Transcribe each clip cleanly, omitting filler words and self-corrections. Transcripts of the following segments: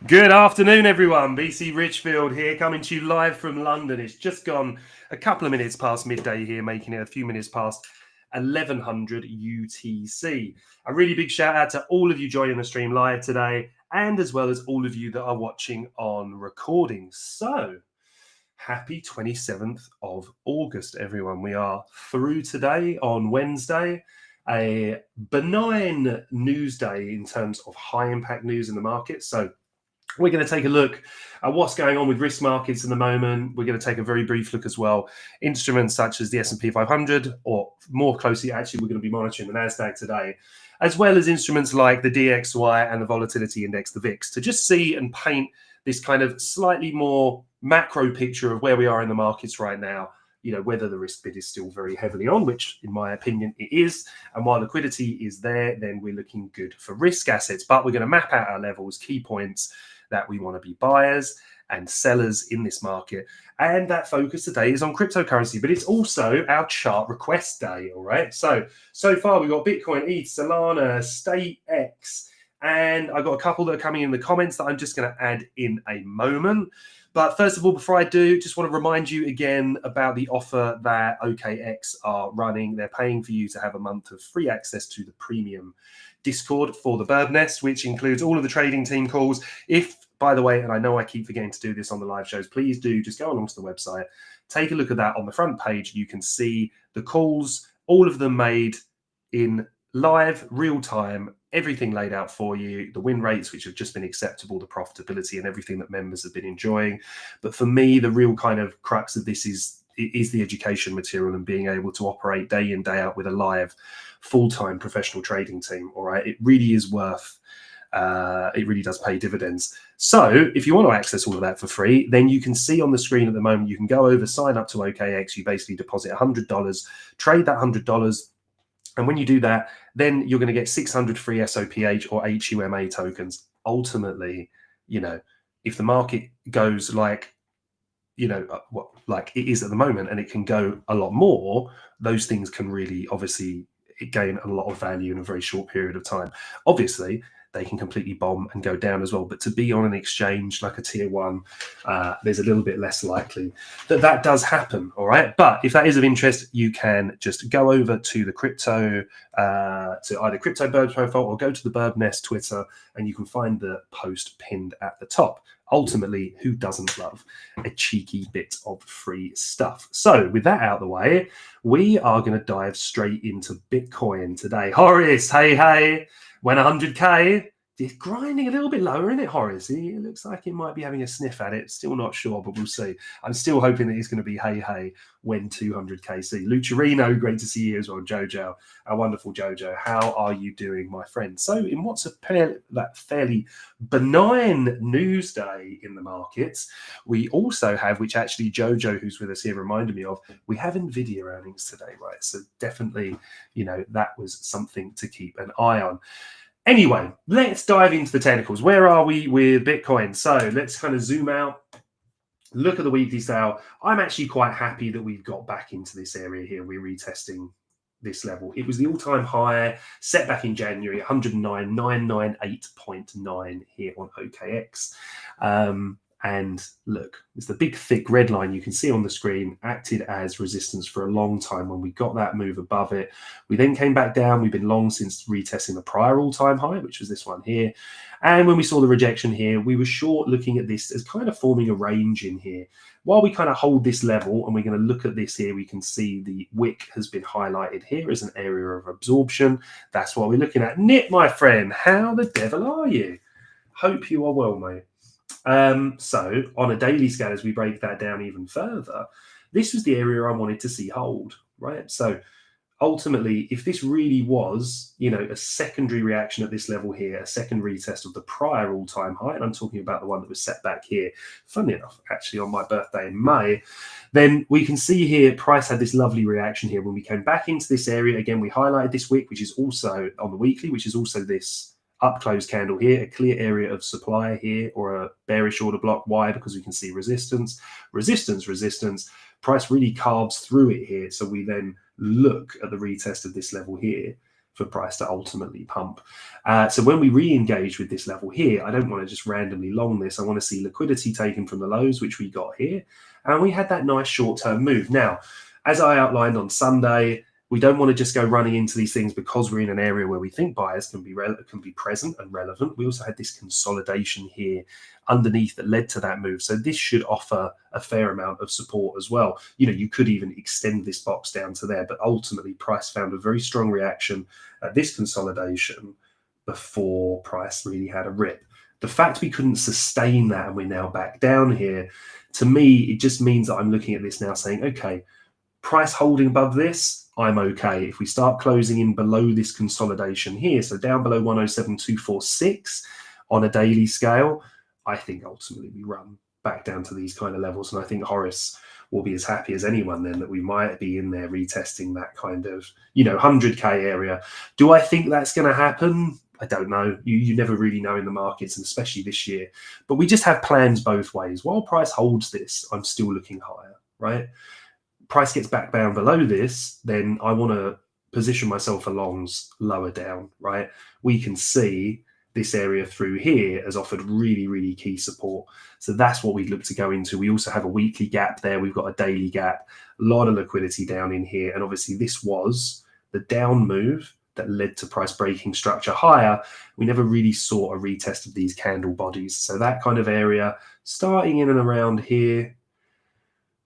Good afternoon, everyone. BC Richfield here, coming to you live from London. It's just gone a couple of minutes past midday here, making it a few minutes past 1100 UTC. A really big shout out to all of you joining the stream live today, and as well as all of you that are watching on recording. So, happy 27th of August, everyone. We are through today on Wednesday. A benign news day in terms of high impact news in the market. So, we're going to take a look at what's going on with risk markets in the moment. We're going to take a very brief look as well. Instruments such as the S&P 500, or more closely, actually, we're going to be monitoring the NASDAQ today, as well as instruments like the DXY and the volatility index, the VIX, to just see and paint this kind of slightly more macro picture of where we are in the markets right now. You know, whether the risk bid is still very heavily on, which in my opinion it is. And while liquidity is there, then we're looking good for risk assets. But we're going to map out our levels, key points that we want to be buyers and sellers in this market. And that focus today is on cryptocurrency, but it's also our chart request day, all right? So far we've got Bitcoin, ETH, Solana, StateX, and I've got a couple that are coming in the comments that I'm just going to add in a moment. But first of all, before I do, just want to remind you again about the offer that OKX are running. They're paying for you to have a month of free access to the premium Discord for the Bird Nest, which includes all of the trading team calls. If, by the way, and I know I keep forgetting to do this on the live shows, please do just go along to the website, take a look at that. On the front page, you can see the calls, all of them made in live, real time, everything laid out for you, the win rates, which have just been acceptable, the profitability and everything that members have been enjoying. But for me, the real kind of crux of this is the education material and being able to operate day in, day out with a live, full-time professional trading team. All right. It really is worth, it really does pay dividends. So if you want to access all of that for free, then you can see on the screen at the moment, you can go over, sign up to OKX. You basically deposit $100, trade that $100. And when you do that, then you're going to get 600 free SOPH or HUMA tokens. Ultimately, you know, if the market goes like, you know, like it is at the moment, and it can go a lot more, those things can really obviously gain a lot of value in a very short period of time. Obviously, they can completely bomb and go down as well. But to be on an exchange like a tier one, there's a little bit less likely that does happen. All right. But if that is of interest, you can just go over to the crypto, to either Crypto Bird profile or go to the Bird Nest Twitter, and you can find the post pinned at the top. Ultimately, who doesn't love a cheeky bit of free stuff? So with that out of the way, we are going to dive straight into Bitcoin today. Horace, hey. When 100K, it's grinding a little bit lower, isn't it, Horace? It looks like it might be having a sniff at it. Still not sure, but we'll see. I'm still hoping that it's going to be hey when 200K see. Lucherino, great to see you as well. Jojo, our wonderful Jojo. How are you doing, my friend? So in what's that fairly benign news day in the markets, we also have, which actually Jojo, who's with us here, reminded me of, we have NVIDIA earnings today, right? So definitely, you know, that was something to keep an eye on. Anyway, let's dive into the technicals. Where are we with Bitcoin? So let's kind of zoom out, look at the weekly sale. I'm actually quite happy that we've got back into this area here. We're retesting this level. It was the all-time high set back in January, 109,998.9 here on OKX. And look, it's the big thick red line you can see on the screen, acted as resistance for a long time. When we got that move above it, we then came back down. We've been long since retesting the prior all-time high, which was this one here. And when we saw the rejection here, we were short looking at this as kind of forming a range in here. While we kind of hold this level, and we're going to look at this here, we can see the wick has been highlighted here as an area of absorption. That's what we're looking at. Nick, my friend, how the devil are you? Hope you are well, mate. So on a daily scale, as we break that down even further, this was the area I wanted to see hold, right? So ultimately, if this really was, a secondary reaction at this level here, a second retest of the prior all-time high, and I'm talking about the one that was set back here, funny enough, actually on my birthday in May, then we can see here price had this lovely reaction here. When we came back into this area, again, we highlighted this wick, which is also on the weekly, which is also this up close candle here, a clear area of supply here, or a bearish order block. Why? Because we can see resistance, resistance, resistance. Price really carves through it here. So we then look at the retest of this level here for price to ultimately pump. So when we re-engage with this level here, I don't want to just randomly long this. I want to see liquidity taken from the lows, which we got here. And we had that nice short-term move. Now, as I outlined on Sunday, we don't want to just go running into these things because we're in an area where we think buyers can be present and relevant. We also had this consolidation here underneath that led to that move. So this should offer a fair amount of support as well. You could even extend this box down to there, but ultimately price found a very strong reaction at this consolidation before price really had a rip. The fact we couldn't sustain that and we're now back down here, to me, it just means that I'm looking at this now saying, okay, price holding above this, I'm okay. If we start closing in below this consolidation here, so down below 107,246 on a daily scale, I think ultimately we run back down to these kind of levels. And I think Horace will be as happy as anyone then that we might be in there retesting that kind of, 100K area. Do I think that's going to happen? I don't know. You never really know in the markets, and especially this year. But we just have plans both ways. While price holds this, I'm still looking higher, right? Price gets back down below this, then I want to position myself for longs lower down, right? We can see this area through here has offered really, really key support. So that's what we'd look to go into. We also have a weekly gap there. We've got a daily gap, a lot of liquidity down in here. And obviously this was the down move that led to price breaking structure higher. We never really saw a retest of these candle bodies. So that kind of area starting in and around here.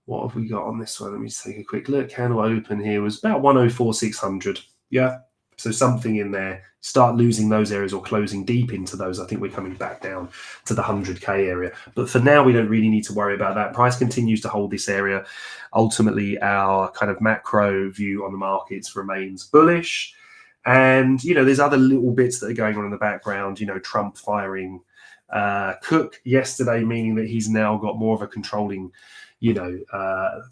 What have we got on this one? Let me just take a quick look. Candle open here was about 104,600. Yeah. So something in there. Start losing those areas or closing deep into those. I think we're coming back down to the 100K area. But for now, we don't really need to worry about that. Price continues to hold this area. Ultimately, our kind of macro view on the markets remains bullish. And, there's other little bits that are going on in the background. Trump firing Cook yesterday, meaning that he's now got more of a controlling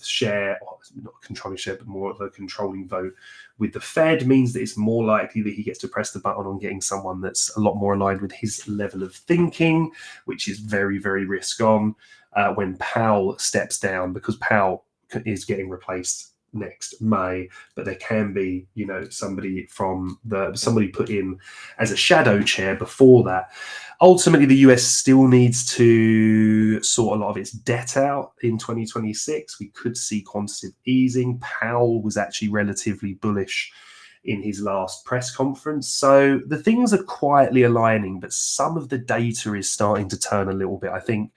share, not controlling share, but more of a controlling vote with the Fed, means that it's more likely that he gets to press the button on getting someone that's a lot more aligned with his level of thinking, which is very, very risk on when Powell steps down, because Powell is getting replaced next May, but there can be, somebody put in as a shadow chair before that. Ultimately, the US still needs to sort a lot of its debt out in 2026. We could see quantitative easing. Powell was actually relatively bullish in his last press conference. So the things are quietly aligning, but some of the data is starting to turn a little bit. I think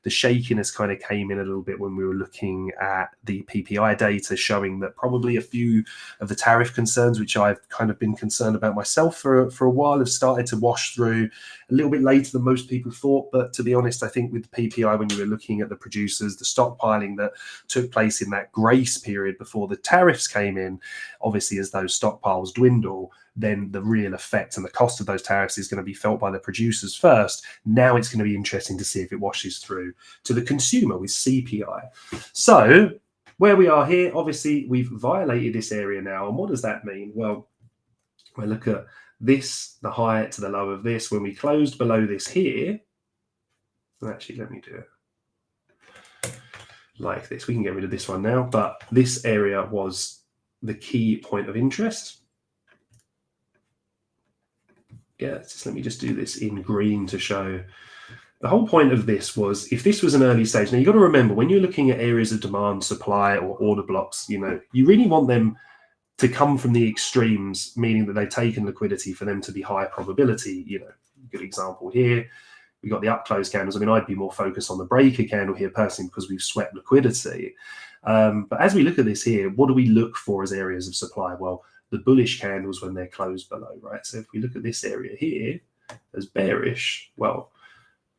the shakiness kind of came in a little bit when we were looking at the PPI data, showing that probably a few of the tariff concerns, which I've kind of been concerned about myself for a while, have started to wash through a little bit later than most people thought. But to be honest, I think with the PPI, when you were looking at the producers, the stockpiling that took place in that grace period before the tariffs came in, obviously as those stockpiles dwindle, then the real effect and the cost of those tariffs is going to be felt by the producers first. Now it's going to be interesting to see if it washes through to the consumer with CPI. So where we are here, obviously we've violated this area now. And what does that mean? Well, we look at this, the high to the low of this. When we closed below this here, actually, let me do it like this. We can get rid of this one now, but this area was the key point of interest. Yeah, let me just do this in green to show The whole point of this was, if this was an early stage, now you've got to remember, when you're looking at areas of demand, supply, or order blocks, you really want them to come from the extremes, meaning that they've taken liquidity for them to be high probability. Good example here. We got the up close candles. I mean, I'd be more focused on the breaker candle here personally, because we've swept liquidity. But as we look at this here, what do we look for as areas of supply? Well, the bullish candles when they're closed below, right? So if we look at this area here as bearish, well,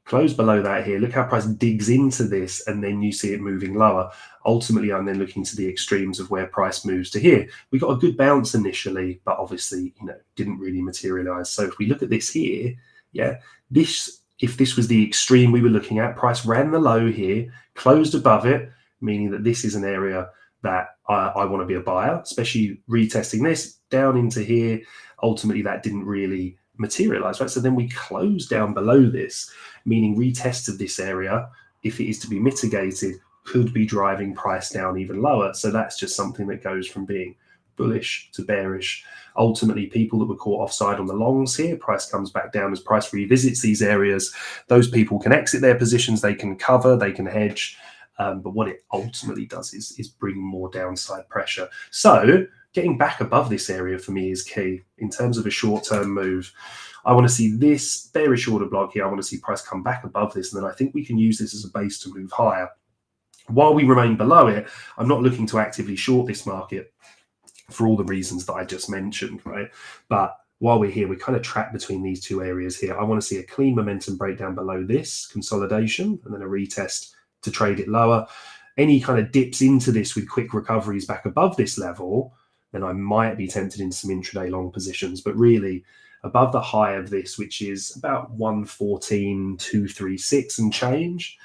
close below that here, look how price digs into this, and then you see it moving lower. Ultimately, I'm then looking to the extremes of where price moves to here. We got a good bounce initially, but obviously, didn't really materialize. So if we look at this here, if this was the extreme we were looking at, price ran the low here, closed above it, meaning that this is an area that I want to be a buyer, especially retesting this down into here. Ultimately, that didn't really materialize, right? So then we close down below this, meaning retest of this area, if it is to be mitigated, could be driving price down even lower. So that's just something that goes from being bullish to bearish. Ultimately, people that were caught offside on the longs here, price comes back down as price revisits these areas. Those people can exit their positions, they can cover, they can hedge. But what it ultimately does is bring more downside pressure. So getting back above this area for me is key in terms of a short-term move. I want to see this bearish order block here. I want to see price come back above this, and then I think we can use this as a base to move higher. While we remain below it, I'm not looking to actively short this market for all the reasons that I just mentioned, right? But while we're here, we kind of track between these two areas here. I want to see a clean momentum breakdown below this consolidation, and then a retest to trade it lower. Any kind of dips into this with quick recoveries back above this level, then I might be tempted into some intraday long positions. But really, above the high of this, which is about 114,236 and change,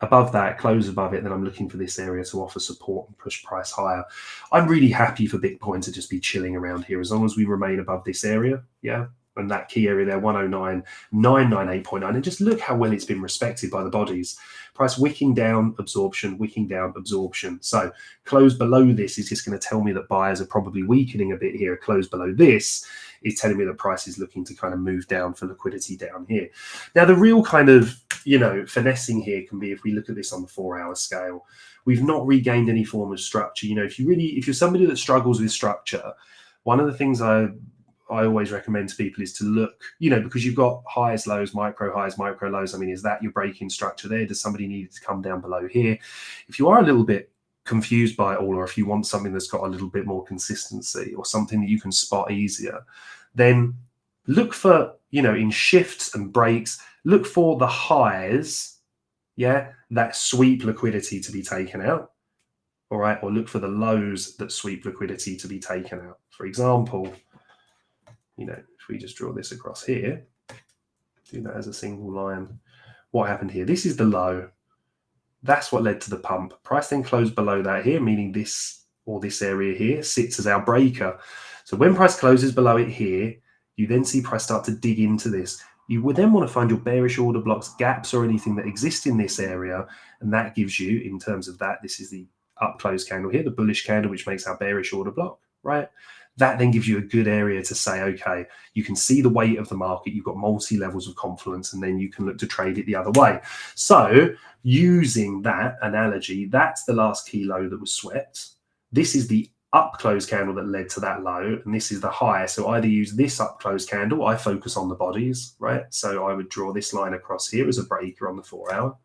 above that, close above it, then I'm looking for this area to offer support and push price higher. I'm really happy for Bitcoin to just be chilling around here as long as we remain above this area. And that key area there, 109,998.9. And just look how well it's been respected by the bodies. Price wicking down, absorption, wicking down, absorption. So close below this is just going to tell me that buyers are probably weakening a bit here. Close below this is telling me that price is looking to kind of move down for liquidity down here. Now, the real kind of, finessing here can be if we look at this on the 4-hour scale. We've not regained any form of structure. If you're somebody that struggles with structure, one of the things I always recommend to people is to look, because you've got highs, lows, micro highs, micro lows. I mean, is that your breaking structure there? Does somebody need to come down below here? If you are a little bit confused by it all, or if you want something that's got a little bit more consistency or something that you can spot easier, then look for, in shifts and breaks, look for the highs, that sweep liquidity to be taken out. All right. Or look for the lows that sweep liquidity to be taken out. For example, if we just draw this across here, do that as a single line, what happened here? This is the low. That's what led to the pump. Price then closed below that here, meaning this area here sits as our breaker. So when price closes below it here, you then see price start to dig into this. You would then want to find your bearish order blocks, gaps, or anything that exist in this area. And that gives you, in terms of that, this is the up close candle here, the bullish candle, which makes our bearish order block, right? That then gives you a good area to say, okay, you can see the weight of the market, you've got multi-levels of confluence, and then you can look to trade it the other way. So using that analogy, that's the last key low that was swept. This is the up close candle that led to that low, and this is the high. So either use this up close candle, I focus on the bodies, right? So I would draw this line across here as a breaker on the 4-hour.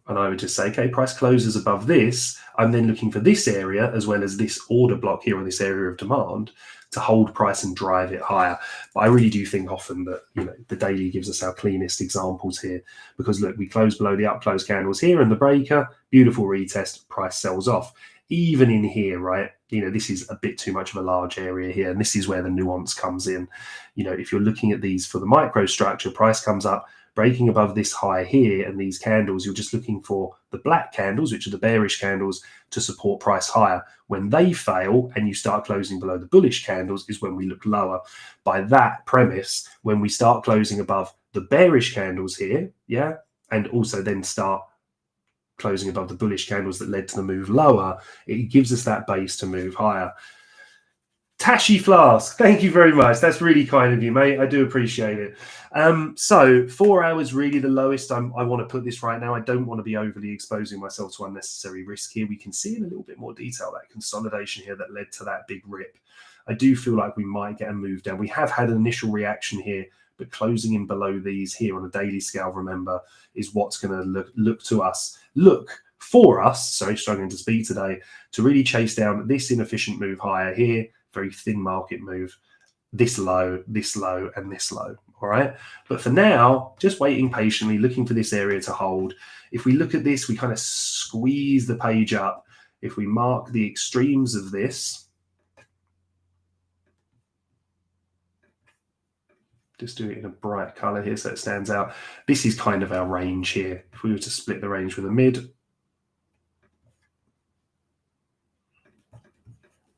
And I would just say, okay, price closes above this. I'm then looking for this area as well as this order block here, or this area of demand, to hold price and drive it higher. But I really do think often that, the daily gives us our cleanest examples here, because look, we close below the up close candles here and the breaker, beautiful retest, price sells off. Even in here, right? This is a bit too much of a large area here. And this is where the nuance comes in. If you're looking at these for the micro structure, price comes up, breaking above this high here, and these candles, you're just looking for the black candles, which are the bearish candles, to support price higher. When they fail and you start closing below the bullish candles is when we look lower. By that premise, when we start closing above the bearish candles here, and also then start closing above the bullish candles that led to the move lower, it gives us that base to move higher. Tashi Flask, thank you very much. That's really kind of you, mate. I do appreciate it. So 4 hours really the lowest. I want to put this right now. I don't want to be overly exposing myself to unnecessary risk here. We can see in a little bit more detail that consolidation here that led to that big rip. I do feel like we might get a move down. We have had an initial reaction here, but closing in below these here on a daily scale, remember, is what's going to look for us, sorry, struggling to speak today, to really chase down this inefficient move higher here, very thin market move, this low, and this low, all right? But for now, just waiting patiently, looking for this area to hold. If we look at this, we kind of squeeze the page up. If we mark the extremes of this, just do it in a bright color here so it stands out. This is kind of our range here. If we were to split the range with a mid,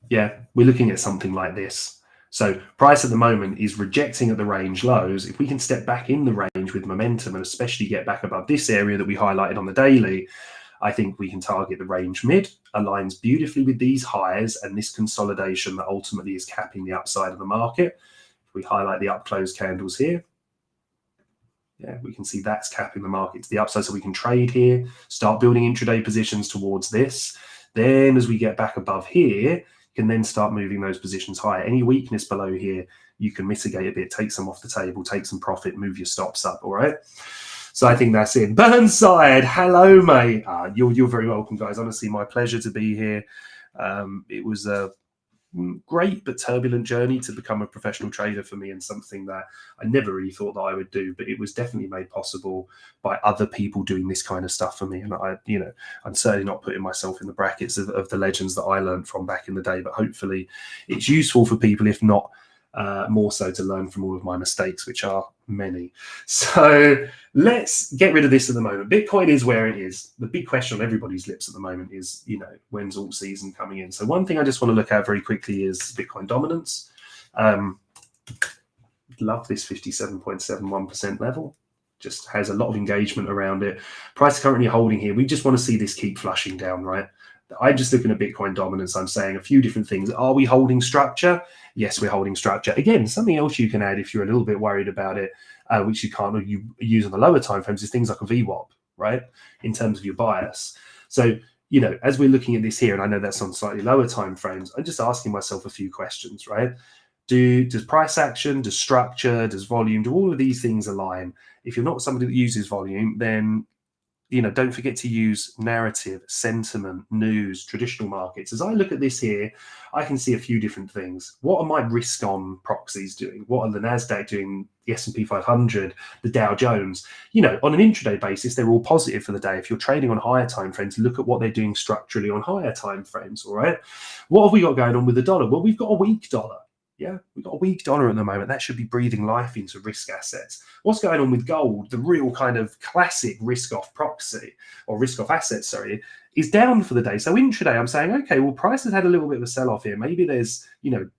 yeah, we're looking at something like this. So price at the moment is rejecting at the range lows. If we can step back in the range with momentum and especially get back above this area that we highlighted on the daily, I think we can target the range mid. Aligns beautifully with these highs and this consolidation that ultimately is capping the upside of the market. If we highlight the up close candles here, yeah, we can see that's capping the market to the upside, so we can trade here, start building intraday positions towards this. Then as we get back above here, can then start moving those positions higher. Any weakness below here, you can mitigate a bit, take some off the table, take some profit, move your stops up, all right? So I think that's it. Burnside, hello, mate. You're very welcome, guys. Honestly, my pleasure to be here. It was a great but turbulent journey to become a professional trader for me, and something that I never really thought that I would do, but it was definitely made possible by other people doing this kind of stuff for me. And I'm certainly not putting myself in the brackets of the legends that I learned from back in the day, but hopefully it's useful for people, if not more so to learn from all of my mistakes, which are many. So let's get rid of this at the moment. Bitcoin is where it is. The big question on everybody's lips at the moment is, when's alt season coming in? So one thing I just want to look at very quickly is Bitcoin dominance. Love this 57.71% level. Just has a lot of engagement around it. Price currently holding here. We just want to see this keep flushing down, right? I'm just looking at Bitcoin dominance. I'm saying a few different things. Are we holding structure? Yes, we're holding structure. Again, something else you can add if you're a little bit worried about it, which you can't use on the lower time frames, is things like a VWAP, right? In terms of your bias. So, as we're looking at this here, and I know that's on slightly lower time frames, I'm just asking myself a few questions, right? Does price action, does structure, does volume, do all of these things align? If you're not somebody that uses volume, then don't forget to use narrative, sentiment, news, traditional markets. As I look at this here, I can see a few different things. What are my risk-on proxies doing? What are the NASDAQ doing? The S&P 500, the Dow Jones? On an intraday basis, they're all positive for the day. If you're trading on higher time frames, look at what they're doing structurally on higher time frames, all right? What have we got going on with the dollar? Well, we've got a weak dollar. Yeah, we've got a weak dollar at the moment. That should be breathing life into risk assets. What's going on with gold? The real kind of classic risk-off proxy, or risk-off assets, sorry, is down for the day. So intraday, I'm saying, okay, well, price has had a little bit of a sell-off here. Maybe there's,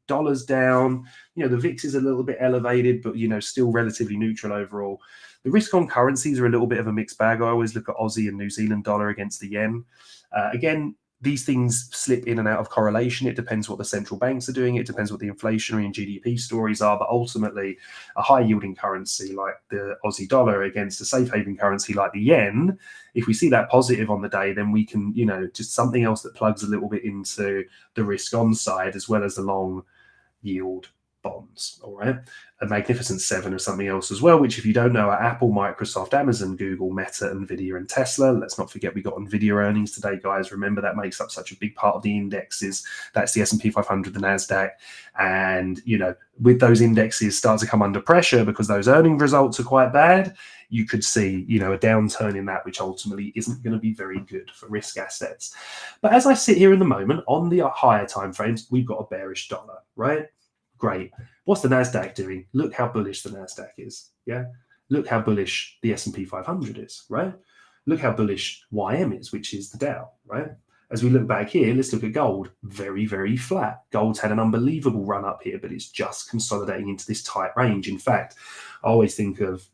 dollars down. The VIX is a little bit elevated, but, still relatively neutral overall. The risk-on currencies are a little bit of a mixed bag. I always look at Aussie and New Zealand dollar against the yen. Again, these things slip in and out of correlation. It depends what the central banks are doing. It depends what the inflationary and GDP stories are. But ultimately, a high-yielding currency like the Aussie dollar against a safe-haven currency like the yen, if we see that positive on the day, then we can, just something else that plugs a little bit into the risk-on side as well as the long-yield bonds, all right? A Magnificent Seven or something else as well, which if you don't know are Apple, Microsoft, Amazon, Google, Meta, Nvidia, and Tesla. Let's not forget we got Nvidia earnings today, guys. Remember, that makes up such a big part of the indexes. That's the S&P 500, the NASDAQ. And, with those indexes start to come under pressure because those earning results are quite bad, you could see, a downturn in that, which ultimately isn't going to be very good for risk assets. But as I sit here in the moment, on the higher time frames, we've got a bearish dollar, right? Great. What's the NASDAQ doing? Look how bullish the NASDAQ is. Yeah. Look how bullish the S&P 500 is, right? Look how bullish YM is, which is the Dow, right? As we look back here, let's look at gold. Very, very flat. Gold's had an unbelievable run up here, but it's just consolidating into this tight range. In fact, I always think of,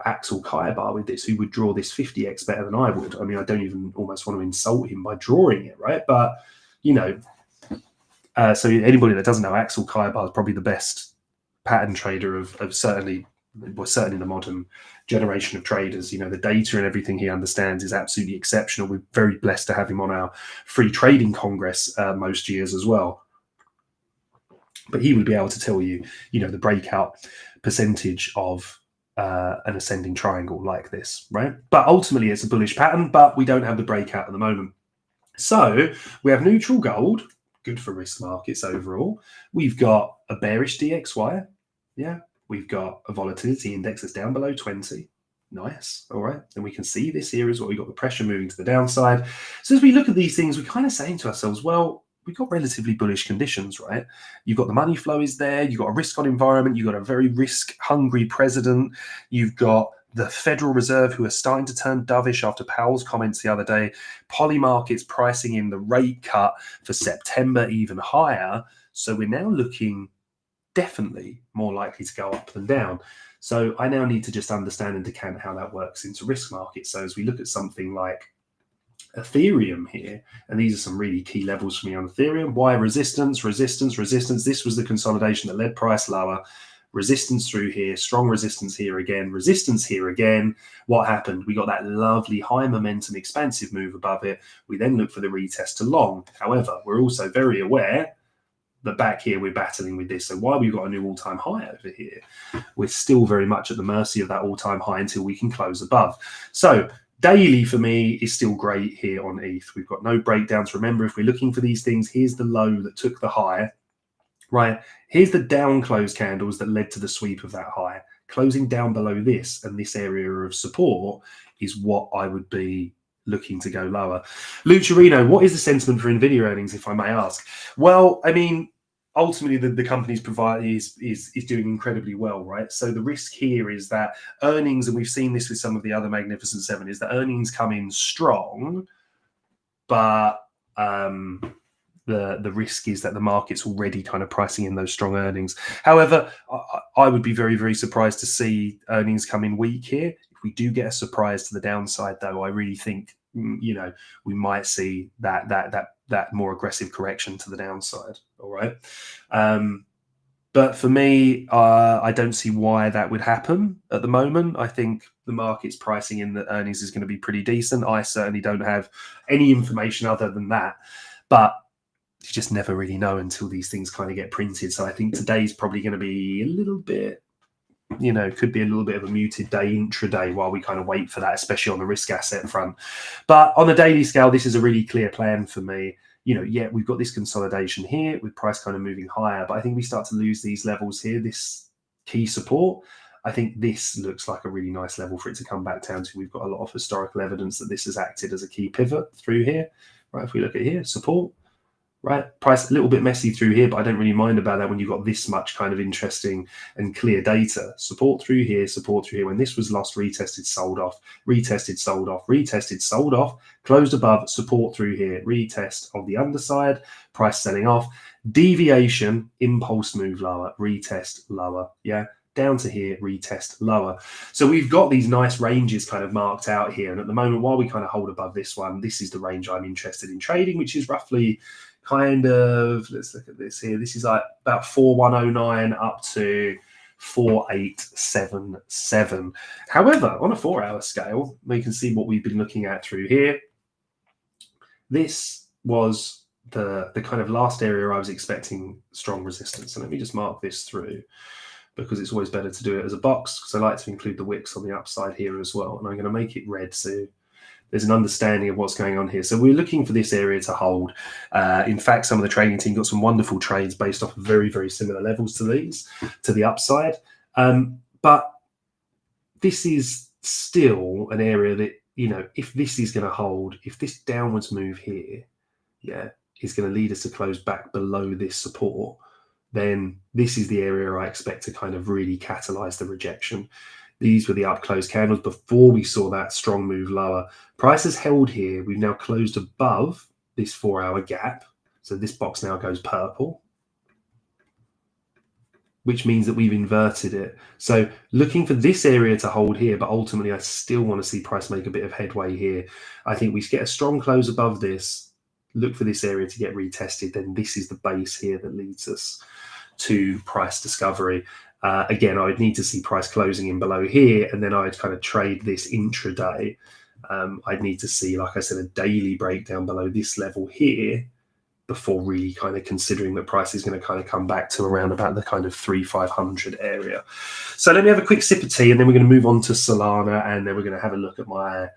Axel Kaibar with this, who would draw this 50x better than I would. I mean, I don't even almost want to insult him by drawing it, right? But, So anybody that doesn't know, Axel Kaibar is probably the best pattern trader of certainly the modern generation of traders. You know, the data and everything he understands is absolutely exceptional. We're very blessed to have him on our free trading congress most years as well. But he would be able to tell you, you know, the breakout percentage of an ascending triangle like this, right? But ultimately, it's a bullish pattern, but we don't have the breakout at the moment. So we have neutral gold, good for risk markets overall. We've got a bearish DXY, yeah. We've got a volatility index that's down below 20. Nice, all right. And we can see this here is what we've got the pressure moving to the downside. So as we look at these things, we're kind of saying to ourselves, well, we've got relatively bullish conditions, right? You've got the money flow is there, you've got a risk on environment, you've got a very risk hungry president, you've got the Federal Reserve who are starting to turn dovish after Powell's comments the other day, poly markets pricing in the rate cut for September even higher. So we're now looking definitely more likely to go up than down. So I now need to just understand and decant how that works into risk markets. So as we look at something like Ethereum here, and these are some really key levels for me on Ethereum. Why resistance, resistance, resistance? This was the consolidation that led price lower. Resistance through here, strong resistance here again, resistance here again. What happened? We got that lovely high momentum expansive move above it. We then look for the retest to long. However, we're also very aware that back here we're battling with this. So while we've got a new all-time high over here, we're still very much at the mercy of that all-time high until we can close above. So daily for me is still great here on ETH. We've got no breakdowns. Remember, if we're looking for these things, here's the low that took the high, right? Here's the down close candles that led to the sweep of that high. Closing down below this and this area of support is what I would be looking to go lower. Lucerino, what is the sentiment for NVIDIA earnings, if I may ask? Well, I mean, ultimately the company's is doing incredibly well, right? So the risk here is that earnings, and we've seen this with some of the other Magnificent Seven, is that earnings come in strong, but the risk is that the market's already kind of pricing in those strong earnings. However, I would be very, very surprised to see earnings come in weak here. If we do get a surprise to the downside, though, I really think, you know, we might see that more aggressive correction to the downside. All right. But for me, I don't see why that would happen at the moment. I think the market's pricing in that earnings is going to be pretty decent. I certainly don't have any information other than that. But you just never really know until these things kind of get printed. So I think today's probably going to be a little bit, you know, could be a little bit of a muted day intraday while we kind of wait for that, especially on the risk asset front. But on the daily scale, this is a really clear plan for me. You know, yeah, we've got this consolidation here with price kind of moving higher, but I think we start to lose these levels here, this key support. I think this looks like a really nice level for it to come back down to. We've got a lot of historical evidence that this has acted as a key pivot through here, right? If we look at here, support, right? Price a little bit messy through here, but I don't really mind about that when you've got this much kind of interesting and clear data. Support through here, support through here. When this was lost, retested, sold off, retested, sold off, retested, sold off, closed above, support through here, retest of the underside, price selling off, deviation, impulse move lower, retest lower, yeah? Down to here, retest lower. So we've got these nice ranges kind of marked out here. And at the moment, while we kind of hold above this one, this is the range I'm interested in trading, which is roughly kind of, let's look at this here. This is like about 4109 up to 4877. However, on a 4-hour scale, we can see what we've been looking at through here. This was the kind of last area I was expecting strong resistance. So let me just mark this through, because it's always better to do it as a box, because I like to include the wicks on the upside here as well. And I'm going to make it red so there's an understanding of what's going on here. So we're looking for this area to hold. In fact, some of the trading team got some wonderful trades based off of very, very similar levels to these, to the upside. But this is still an area that, you know, if this is going to hold, if this downwards move here, yeah, is going to lead us to close back below this support, then this is the area I expect to kind of really catalyze the rejection. These were the up close candles before we saw that strong move lower. Price has held here. We've now closed above this 4-hour gap. So this box now goes purple, which means that we've inverted it. So looking for this area to hold here, but ultimately I still want to see price make a bit of headway here. I think we get a strong close above this. look for this area to get retested, then this is the base here that leads us to price discovery. Again, I would need to see price closing in below here, and then I'd kind of trade this intraday. I'd need to see, like I said, a daily breakdown below this level here before really kind of considering that price is going to kind of come back to around about the kind of 3,500 area. So let me have a quick sip of tea, and then we're going to move on to Solana, and then we're going to have a look at my,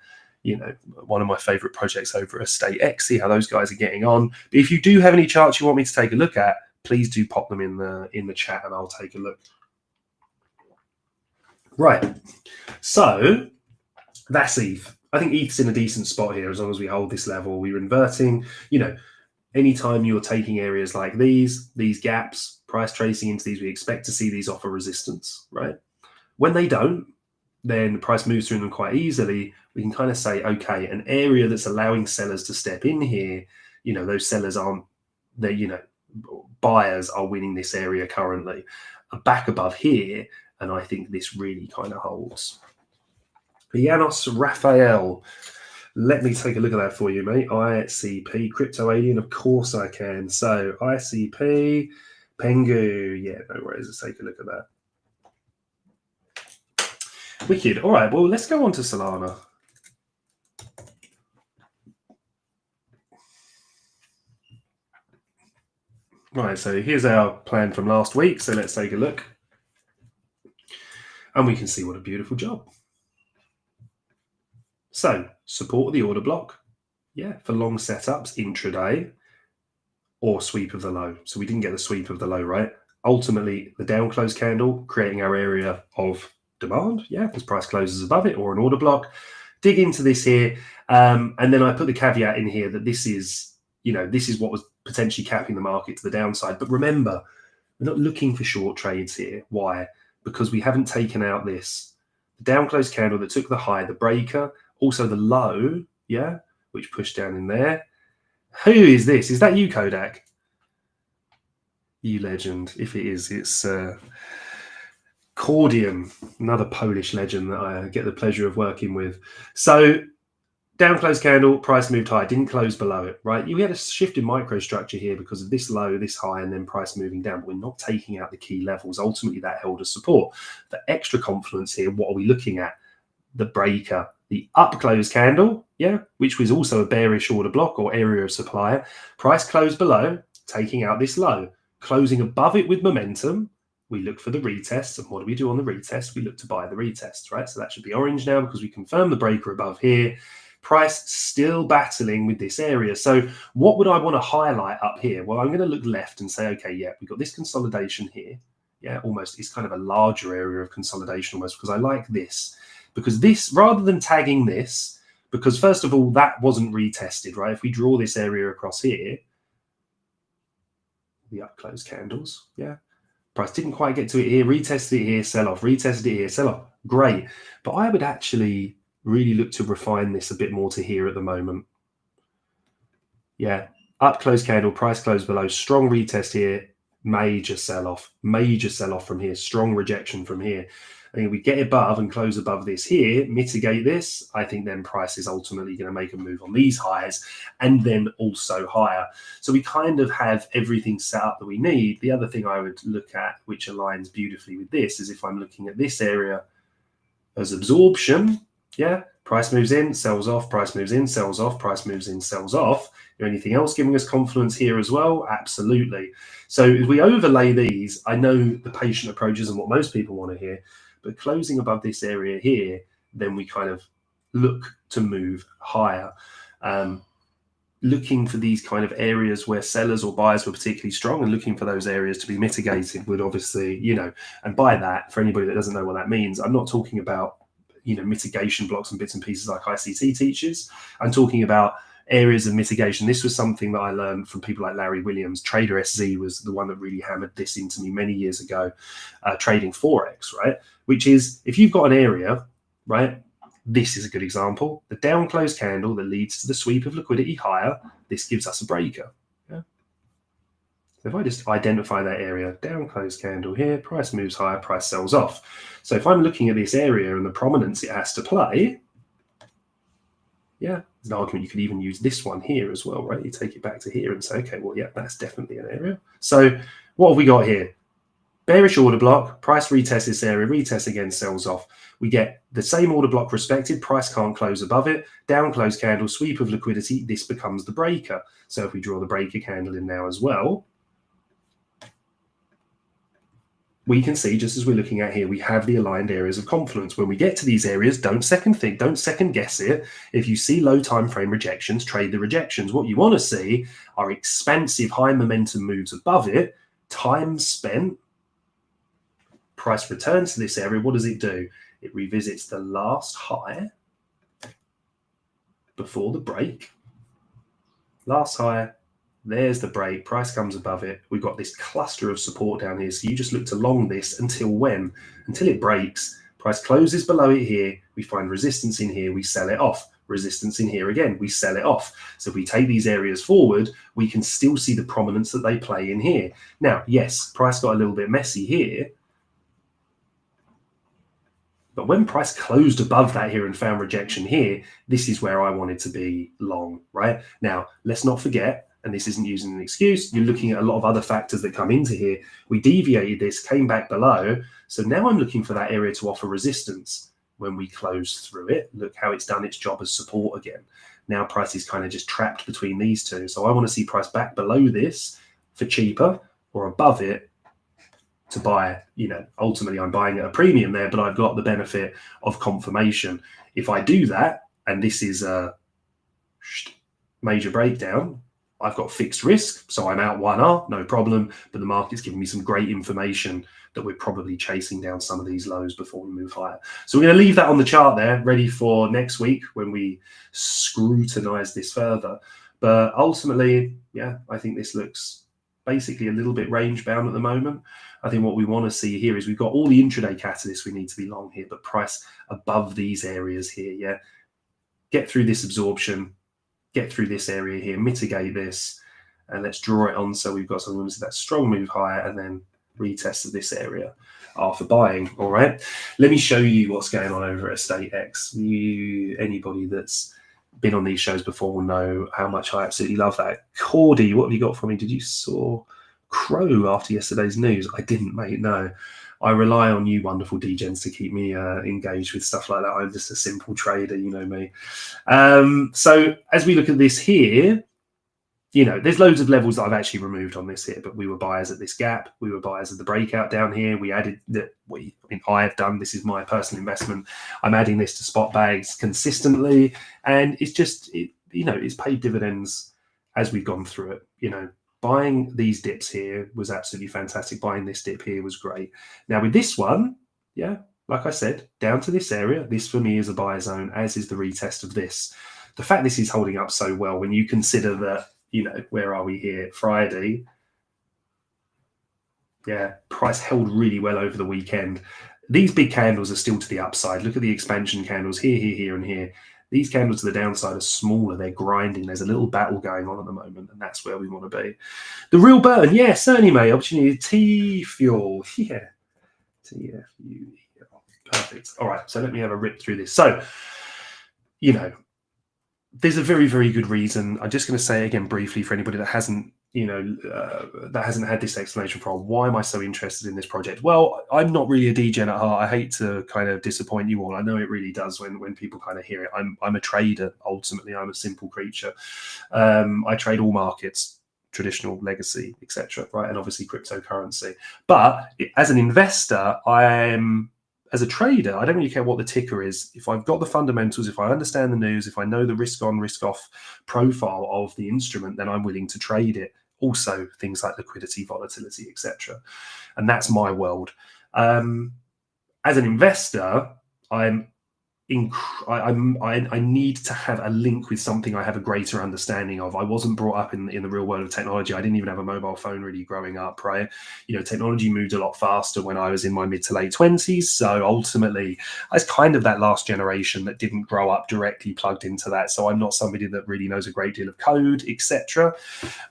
one of my favorite projects over at Estate X, see how those guys are getting on. But if you do have any charts you want me to take a look at, please do pop them in the chat and I'll take a look. Right, so that's ETH. I think ETH's in a decent spot here as long as we hold this level. We're inverting, anytime you're taking areas like these gaps, price tracing into these, we expect to see these offer resistance, right? When they don't, then the price moves through them quite easily. We can kind of say, okay, an area that's allowing sellers to step in here, those sellers aren't, buyers are winning this area currently. Back above here, and I think this really kind of holds. Janos Raphael, let me take a look at that for you, mate. ICP, Crypto Alien, of course I can. So ICP, Pengu, yeah, no worries, let's take a look at that. Wicked. All right, well, let's go on to Solana. Right, so here's our plan from last week. So let's take a look. And we can see what a beautiful job. So support of the order block, yeah, for long setups, intraday, or sweep of the low. So we didn't get the sweep of the low, right? Ultimately, the down close candle, creating our area of demand, yeah, because price closes above it, or an order block. Dig into this here, and then I put the caveat in here that this is, this is what was potentially capping the market to the downside. But remember, we're not looking for short trades here. Why? Because we haven't taken out this down close candle that took the high, the breaker, also the low, yeah, which pushed down in there. Who is this? Is that you, Kodak? You legend. If it is, it's Cordium, another Polish legend that I get the pleasure of working with. So down close candle, price moved high, didn't close below it, right? We had a shift in microstructure here because of this low, this high, and then price moving down. But we're not taking out the key levels. Ultimately, that held as support. For extra confidence here, what are we looking at? The breaker, the up close candle, yeah, which was also a bearish order block or area of supply. Price closed below, taking out this low. Closing above it with momentum, we look for the retest. And what do we do on the retest? We look to buy the retest, right? So that should be orange now because we confirm the breaker above here. Price still battling with this area. So what would I want to highlight up here? Well, I'm going to look left and say, okay, yeah, we've got this consolidation here. Yeah, almost it's kind of a larger area of consolidation almost because I like this. Because this, rather than tagging this, because first of all, that wasn't retested, right? If we draw this area across here, the up close candles, yeah. Price didn't quite get to it here, retested it here, sell off, retested it here, sell off. Great. But I would actually really look to refine this a bit more to here at the moment. Yeah, up close candle, price close below, strong retest here, major sell-off from here, strong rejection from here. I mean, we get above and close above this here, mitigate this, I think then price is ultimately going to make a move on these highs and then also higher. So we kind of have everything set up that we need. The other thing I would look at, which aligns beautifully with this, is if I'm looking at this area as absorption, yeah, price moves in, sells off, price moves in, sells off, price moves in, sells off. Anything else giving us confidence here as well? Absolutely. So if we overlay these, I know the patient approach isn't what most people want to hear, but closing above this area here, then we kind of look to move higher. Looking for these kind of areas where sellers or buyers were particularly strong and looking for those areas to be mitigated would obviously, and by that, for anybody that doesn't know what that means, I'm not talking about, mitigation blocks and bits and pieces like ICT teaches. I'm talking about areas of mitigation. This was something that I learned from people like Larry Williams. Trader SZ was the one that really hammered this into me many years ago, trading Forex, right? Which is, if you've got an area, right, this is a good example. The down close candle that leads to the sweep of liquidity higher, this gives us a breaker. Yeah? So if I just identify that area, down close candle here, price moves higher, price sells off. So if I'm looking at this area and the prominence it has to play, yeah, There's an argument you could even use this one here as well, right? You take it back to here and say, okay, well, yeah, that's definitely an area. So what have we got here? Bearish order block, price retests this area, retests again, sells off. We get the same order block respected, price can't close above it, down close candle, sweep of liquidity, this becomes the breaker. So if we draw the breaker candle in now as well, we can see, just as we're looking at here, we have the aligned areas of confluence. When we get to these areas, don't second guess it. If you see low time frame rejections, trade the rejections. What you want to see are expansive high momentum moves above it, time spent, price returns to this area. What does it do? It revisits the last high before the break. Last high, there's the break, price comes above it. We've got this cluster of support down here. So you just look to long this until when? Until it breaks. Price closes below it here. We find resistance in here. We sell it off. Resistance in here again. We sell it off. So if we take these areas forward, we can still see the prominence that they play in here. Now, yes, price got a little bit messy here. But when price closed above that here and found rejection here, this is where I wanted to be long, right? Now, let's not forget, and this isn't using an excuse, you're looking at a lot of other factors that come into here. We deviated this, came back below. So now I'm looking for that area to offer resistance. When we close through it, look how it's done its job as support again. Now price is kind of just trapped between these two. So I want to see price back below this for cheaper or above it to buy. Ultimately I'm buying at a premium there, but I've got the benefit of confirmation. If I do that, and this is a major breakdown, I've got fixed risk, so I'm out 1R, no problem, but the market's giving me some great information that we're probably chasing down some of these lows before we move higher. So we're going to leave that on the chart there, ready for next week when we scrutinize this further. But ultimately, yeah, I think this looks basically a little bit range bound at the moment. I think what we want to see here is we've got all the intraday catalysts we need to be long here, but price above these areas here, yeah. Get through this absorption, get through this area here, mitigate this, and let's draw it on so we've got something that strong move higher and then retest of this area for buying. All right, let me show you what's going on over at Estate X. Anybody that's been on these shows before will know how much I absolutely love that. Cordy, what have you got for me? Did you saw Crow after yesterday's news? I didn't, mate, no. I rely on you wonderful degens to keep me engaged with stuff like that. I'm just a simple trader, you know me. So as we look at this here, there's loads of levels that I've actually removed on this here, but we were buyers at this gap. We were buyers at the breakout down here. We added that. I have done, this is my personal investment. I'm adding this to spot bags consistently. And it's just, it's paid dividends as we've gone through it. Buying these dips here was absolutely fantastic. Buying this dip here was great. Now with this one, yeah, like I said, down to this area, this for me is a buy zone, as is the retest of this. The fact this is holding up so well, when you consider that, where are we here? Friday. Yeah, price held really well over the weekend. These big candles are still to the upside. Look at the expansion candles here, here, here, and here. These candles to the downside are smaller. They're grinding. There's a little battle going on at the moment, and that's where we want to be. The real burn, yeah, certainly, mate. Opportunity T-Fuel, yeah. TFU, perfect. All right, so let me have a rip through this. So, there's a very, very good reason. I'm just going to say again briefly for anybody that hasn't, that hasn't had this explanation for why am I so interested in this project. Well, I'm not really a degen at heart. I hate to kind of disappoint you all. I know it really does when people kind of hear it. I'm a trader. Ultimately, I'm a simple creature. I trade all markets, traditional, legacy, etc. Right, and obviously cryptocurrency. But as an investor, as a trader, I don't really care what the ticker is. If I've got the fundamentals, if I understand the news, if I know the risk on, risk off profile of the instrument, then I'm willing to trade it. Also, things like liquidity, volatility, etc. And that's my world. As an investor, I need to have a link with something I have a greater understanding of. I wasn't brought up in the real world of technology. I didn't even have a mobile phone really growing up, right? Technology moved a lot faster when I was in my mid to late 20s. So ultimately, I was kind of that last generation that didn't grow up directly plugged into that. So I'm not somebody that really knows a great deal of code, etc.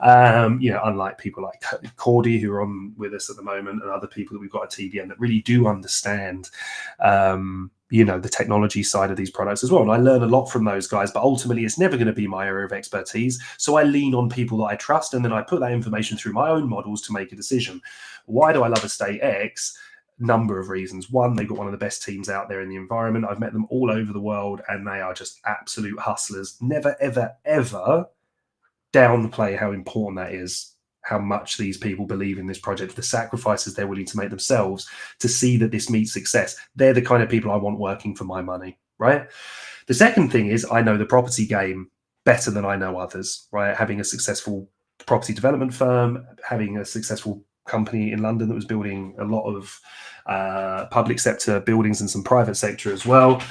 Unlike people like Cordy, who are on with us at the moment, and other people that we've got at TBN that really do understand the technology side of these products as well. And I learn a lot from those guys, but ultimately it's never going to be my area of expertise. So I lean on people that I trust, and then I put that information through my own models to make a decision. Why do I love Estate X? Number of reasons. One, they've got one of the best teams out there in the environment. I've met them all over the world, and they are just absolute hustlers. Never, ever, ever downplay how important that is, how much these people believe in this project, the sacrifices they're willing to make themselves to see that this meets success. They're the kind of people I want working for my money, right? The second thing is I know the property game better than I know others, right? Having a successful property development firm, having a successful company in London that was building a lot of public sector buildings and some private sector as well.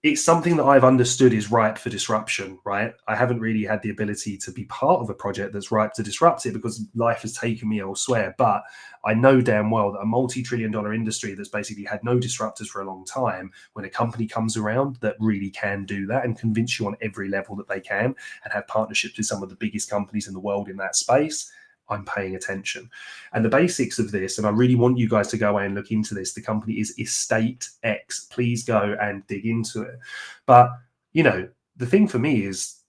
It's something that I've understood is ripe for disruption, right? I haven't really had the ability to be part of a project that's ripe to disrupt it because life has taken me elsewhere. But I know damn well that a multi-trillion-dollar industry that's basically had no disruptors for a long time, when a company comes around that really can do that and convince you on every level that they can and have partnerships with some of the biggest companies in the world in that space, I'm paying attention. And the basics of this, and I really want you guys to go away and look into this. The company is Estate X. Please go and dig into it. But, the thing for me is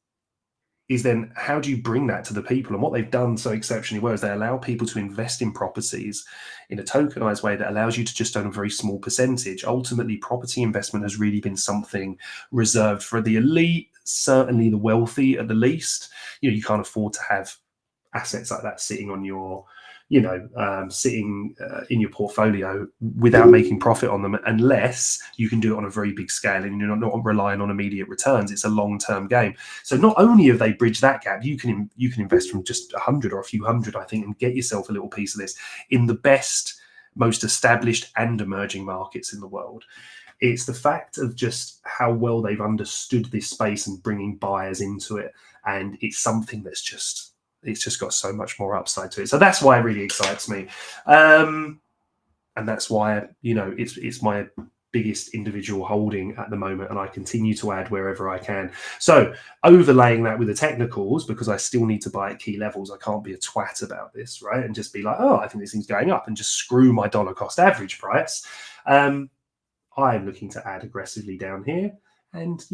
then how do you bring that to the people? And what they've done so exceptionally well is they allow people to invest in properties in a tokenized way that allows you to just own a very small percentage. Ultimately, property investment has really been something reserved for the elite, certainly the wealthy at the least. You can't afford to have assets like that sitting on your, sitting in your portfolio without making profit on them, unless you can do it on a very big scale and you're not relying on immediate returns. It's a long-term game. So not only have they bridged that gap, you can invest from just 100 or a few hundred, I think, and get yourself a little piece of this in the best, most established and emerging markets in the world. It's the fact of just how well they've understood this space and bringing buyers into it, and it's something that's just got so much more upside to it. So that's why it really excites me. And that's why, it's my biggest individual holding at the moment, and I continue to add wherever I can. So overlaying that with the technicals, because I still need to buy at key levels, I can't be a twat about this, right? And just be like, oh, I think this thing's going up and just screw my dollar cost average price. I'm looking to add aggressively down here, and,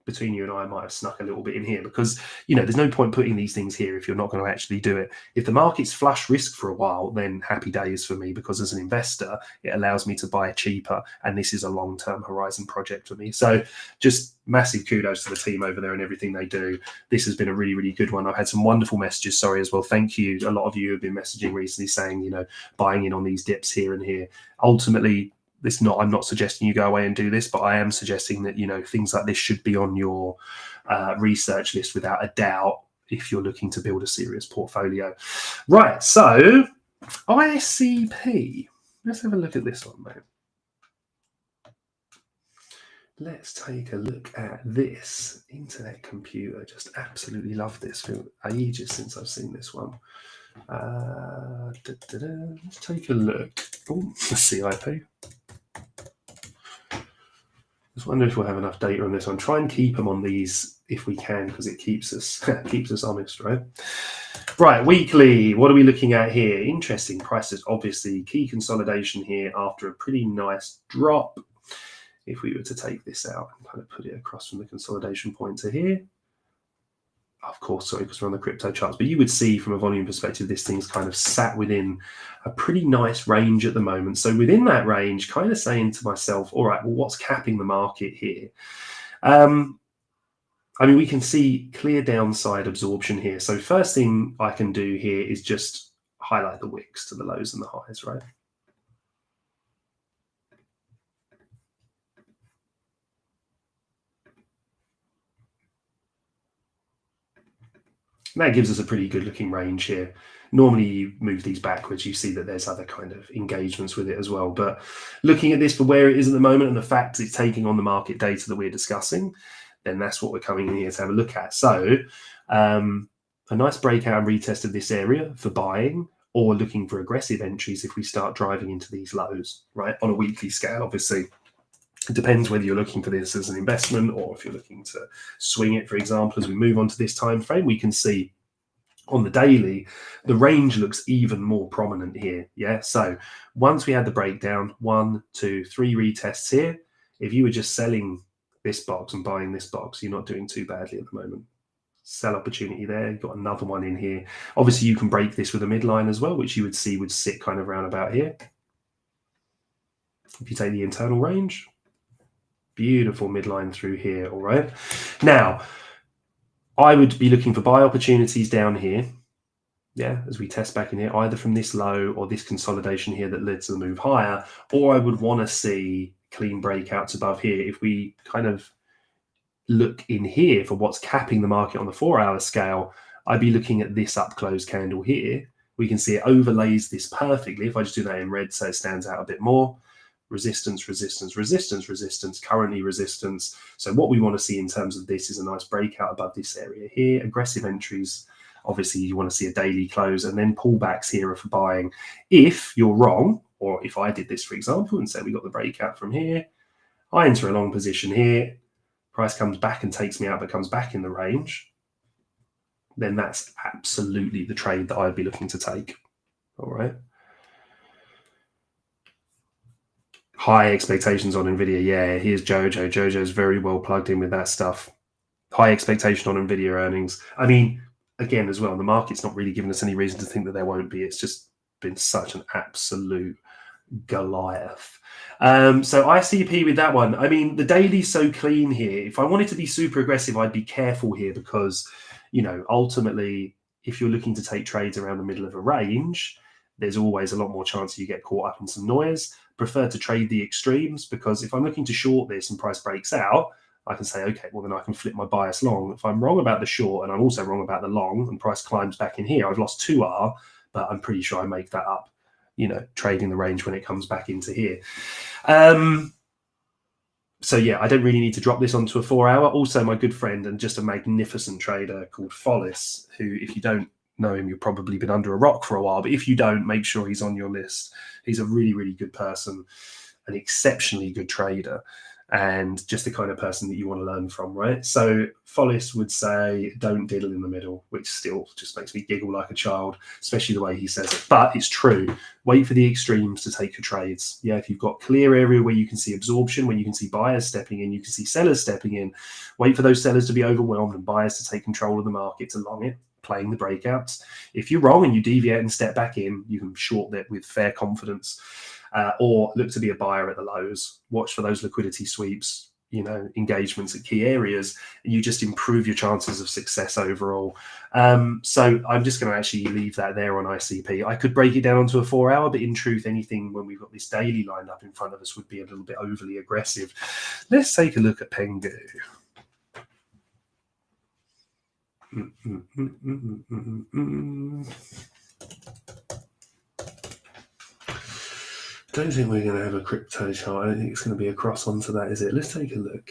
between you and I might have snuck a little bit in here because, there's no point putting these things here if you're not going to actually do it. If the market's flush risk for a while, then happy days for me, because as an investor, it allows me to buy cheaper. And this is a long-term horizon project for me. So just massive kudos to the team over there and everything they do. This has been a really, really good one. I've had some wonderful messages. Sorry as well. Thank you. A lot of you have been messaging recently saying, buying in on these dips here and here. Ultimately, I'm not suggesting you go away and do this, but I am suggesting that, things like this should be on your research list without a doubt if you're looking to build a serious portfolio. Right, so ICP. Let's have a look at this one, mate. Let's take a look at this. Internet computer. Just absolutely love this. For ages since I've seen this one. Let's take a look. Oh, the CIP. Just wonder if we'll have enough data on this one. Try and keep them on these if we can, because it keeps us honest, right? Right, weekly. What are we looking at here? Interesting prices. Obviously, key consolidation here after a pretty nice drop. If we were to take this out and kind of put it across from the consolidation point to here. Of course, sorry, because we're on the crypto charts, but you would see from a volume perspective, this thing's kind of sat within a pretty nice range at the moment. So within that range, kind of saying to myself, all right, well, what's capping the market here? We can see clear downside absorption here. So first thing I can do here is just highlight the wicks to the lows and the highs, right? And that gives us a pretty good looking range here. Normally you move these backwards, you see that there's other kind of engagements with it as well. But looking at this for where it is at the moment and the fact it's taking on the market data that we're discussing, then that's what we're coming in here to have a look at. So a nice breakout and retest of this area for buying, or looking for aggressive entries if we start driving into these lows, right? On a weekly scale, obviously. It depends whether you're looking for this as an investment or if you're looking to swing it. For example, as we move on to this time frame, we can see on the daily, the range looks even more prominent here. Yeah. So once we had the breakdown, 1, 2, 3 retests here, If you were just selling this box and buying this box, you're not doing too badly at the moment. Sell opportunity there. You've got another one in here. Obviously, you can break this with a midline as well, which you would see would sit kind of round about here. If you take the internal range, beautiful midline through here. All right. Now, I would be looking for buy opportunities down here. Yeah, as we test back in here, either from this low or this consolidation here that led to the move higher, or I would want to see clean breakouts above here. If we kind of look in here for what's capping the market on the 4-hour scale, I'd be looking at this up close candle here. We can see it overlays this perfectly. If I just do that in red so it stands out a bit more, resistance, resistance, resistance, resistance, currently resistance. So what we want to see in terms of this is a nice breakout above this area here, aggressive entries. Obviously, you want to see a daily close and then pullbacks here for buying. If you're wrong, or if I did this, for example, and say we got the breakout from here, I enter a long position here, price comes back and takes me out, but comes back in the range, then that's absolutely the trade that I'd be looking to take. All right. High expectations on NVIDIA. Yeah, here's Jojo. Jojo's very well plugged in with that stuff. High expectation on NVIDIA earnings. I mean, again, as well, the market's not really given us any reason to think that there won't be. It's just been such an absolute Goliath. So ICP with that one. I mean, the daily's so clean here. If I wanted to be super aggressive, I'd be careful here because, you know, ultimately, if you're looking to take trades around the middle of a range, there's always a lot more chance you get caught up in some noise. Prefer to trade the extremes because if I'm looking to short this and price breaks out, I can say, okay, well, then I can flip my bias long. If I'm wrong about the short and I'm also wrong about the long and price climbs back in here, I've lost 2R, but I'm pretty sure I make that up, you know, trading the range when it comes back into here. So yeah, I don't really need to drop this onto a 4-hour. Also, my good friend and just a magnificent trader called Follis, who, if you don't know him, you've probably been under a rock for a while. But if you don't, make sure he's on your list. He's a really, really good person, an exceptionally good trader, and just the kind of person that you want to learn from, right? So Follis would say, don't diddle in the middle, which still just makes me giggle like a child, especially the way he says it. But it's true. Wait for the extremes to take your trades. Yeah, if you've got clear area where you can see absorption, where you can see buyers stepping in, you can see sellers stepping in, wait for those sellers to be overwhelmed and buyers to take control of the market to long it, playing the breakouts. If you're wrong and you deviate and step back in, you can short that with fair confidence. Or look to be a buyer at the lows. Watch for those liquidity sweeps, you know, engagements at key areas, and you just improve your chances of success overall. So I'm just going to actually leave that there on ICP. I could break it down onto a 4-hour, but in truth, anything when we've got this daily lined up in front of us would be a little bit overly aggressive. Let's take a look at Pengu. Don't think we're going to have a crypto chart. I don't think it's going to be a cross onto that, is it? Let's take a look.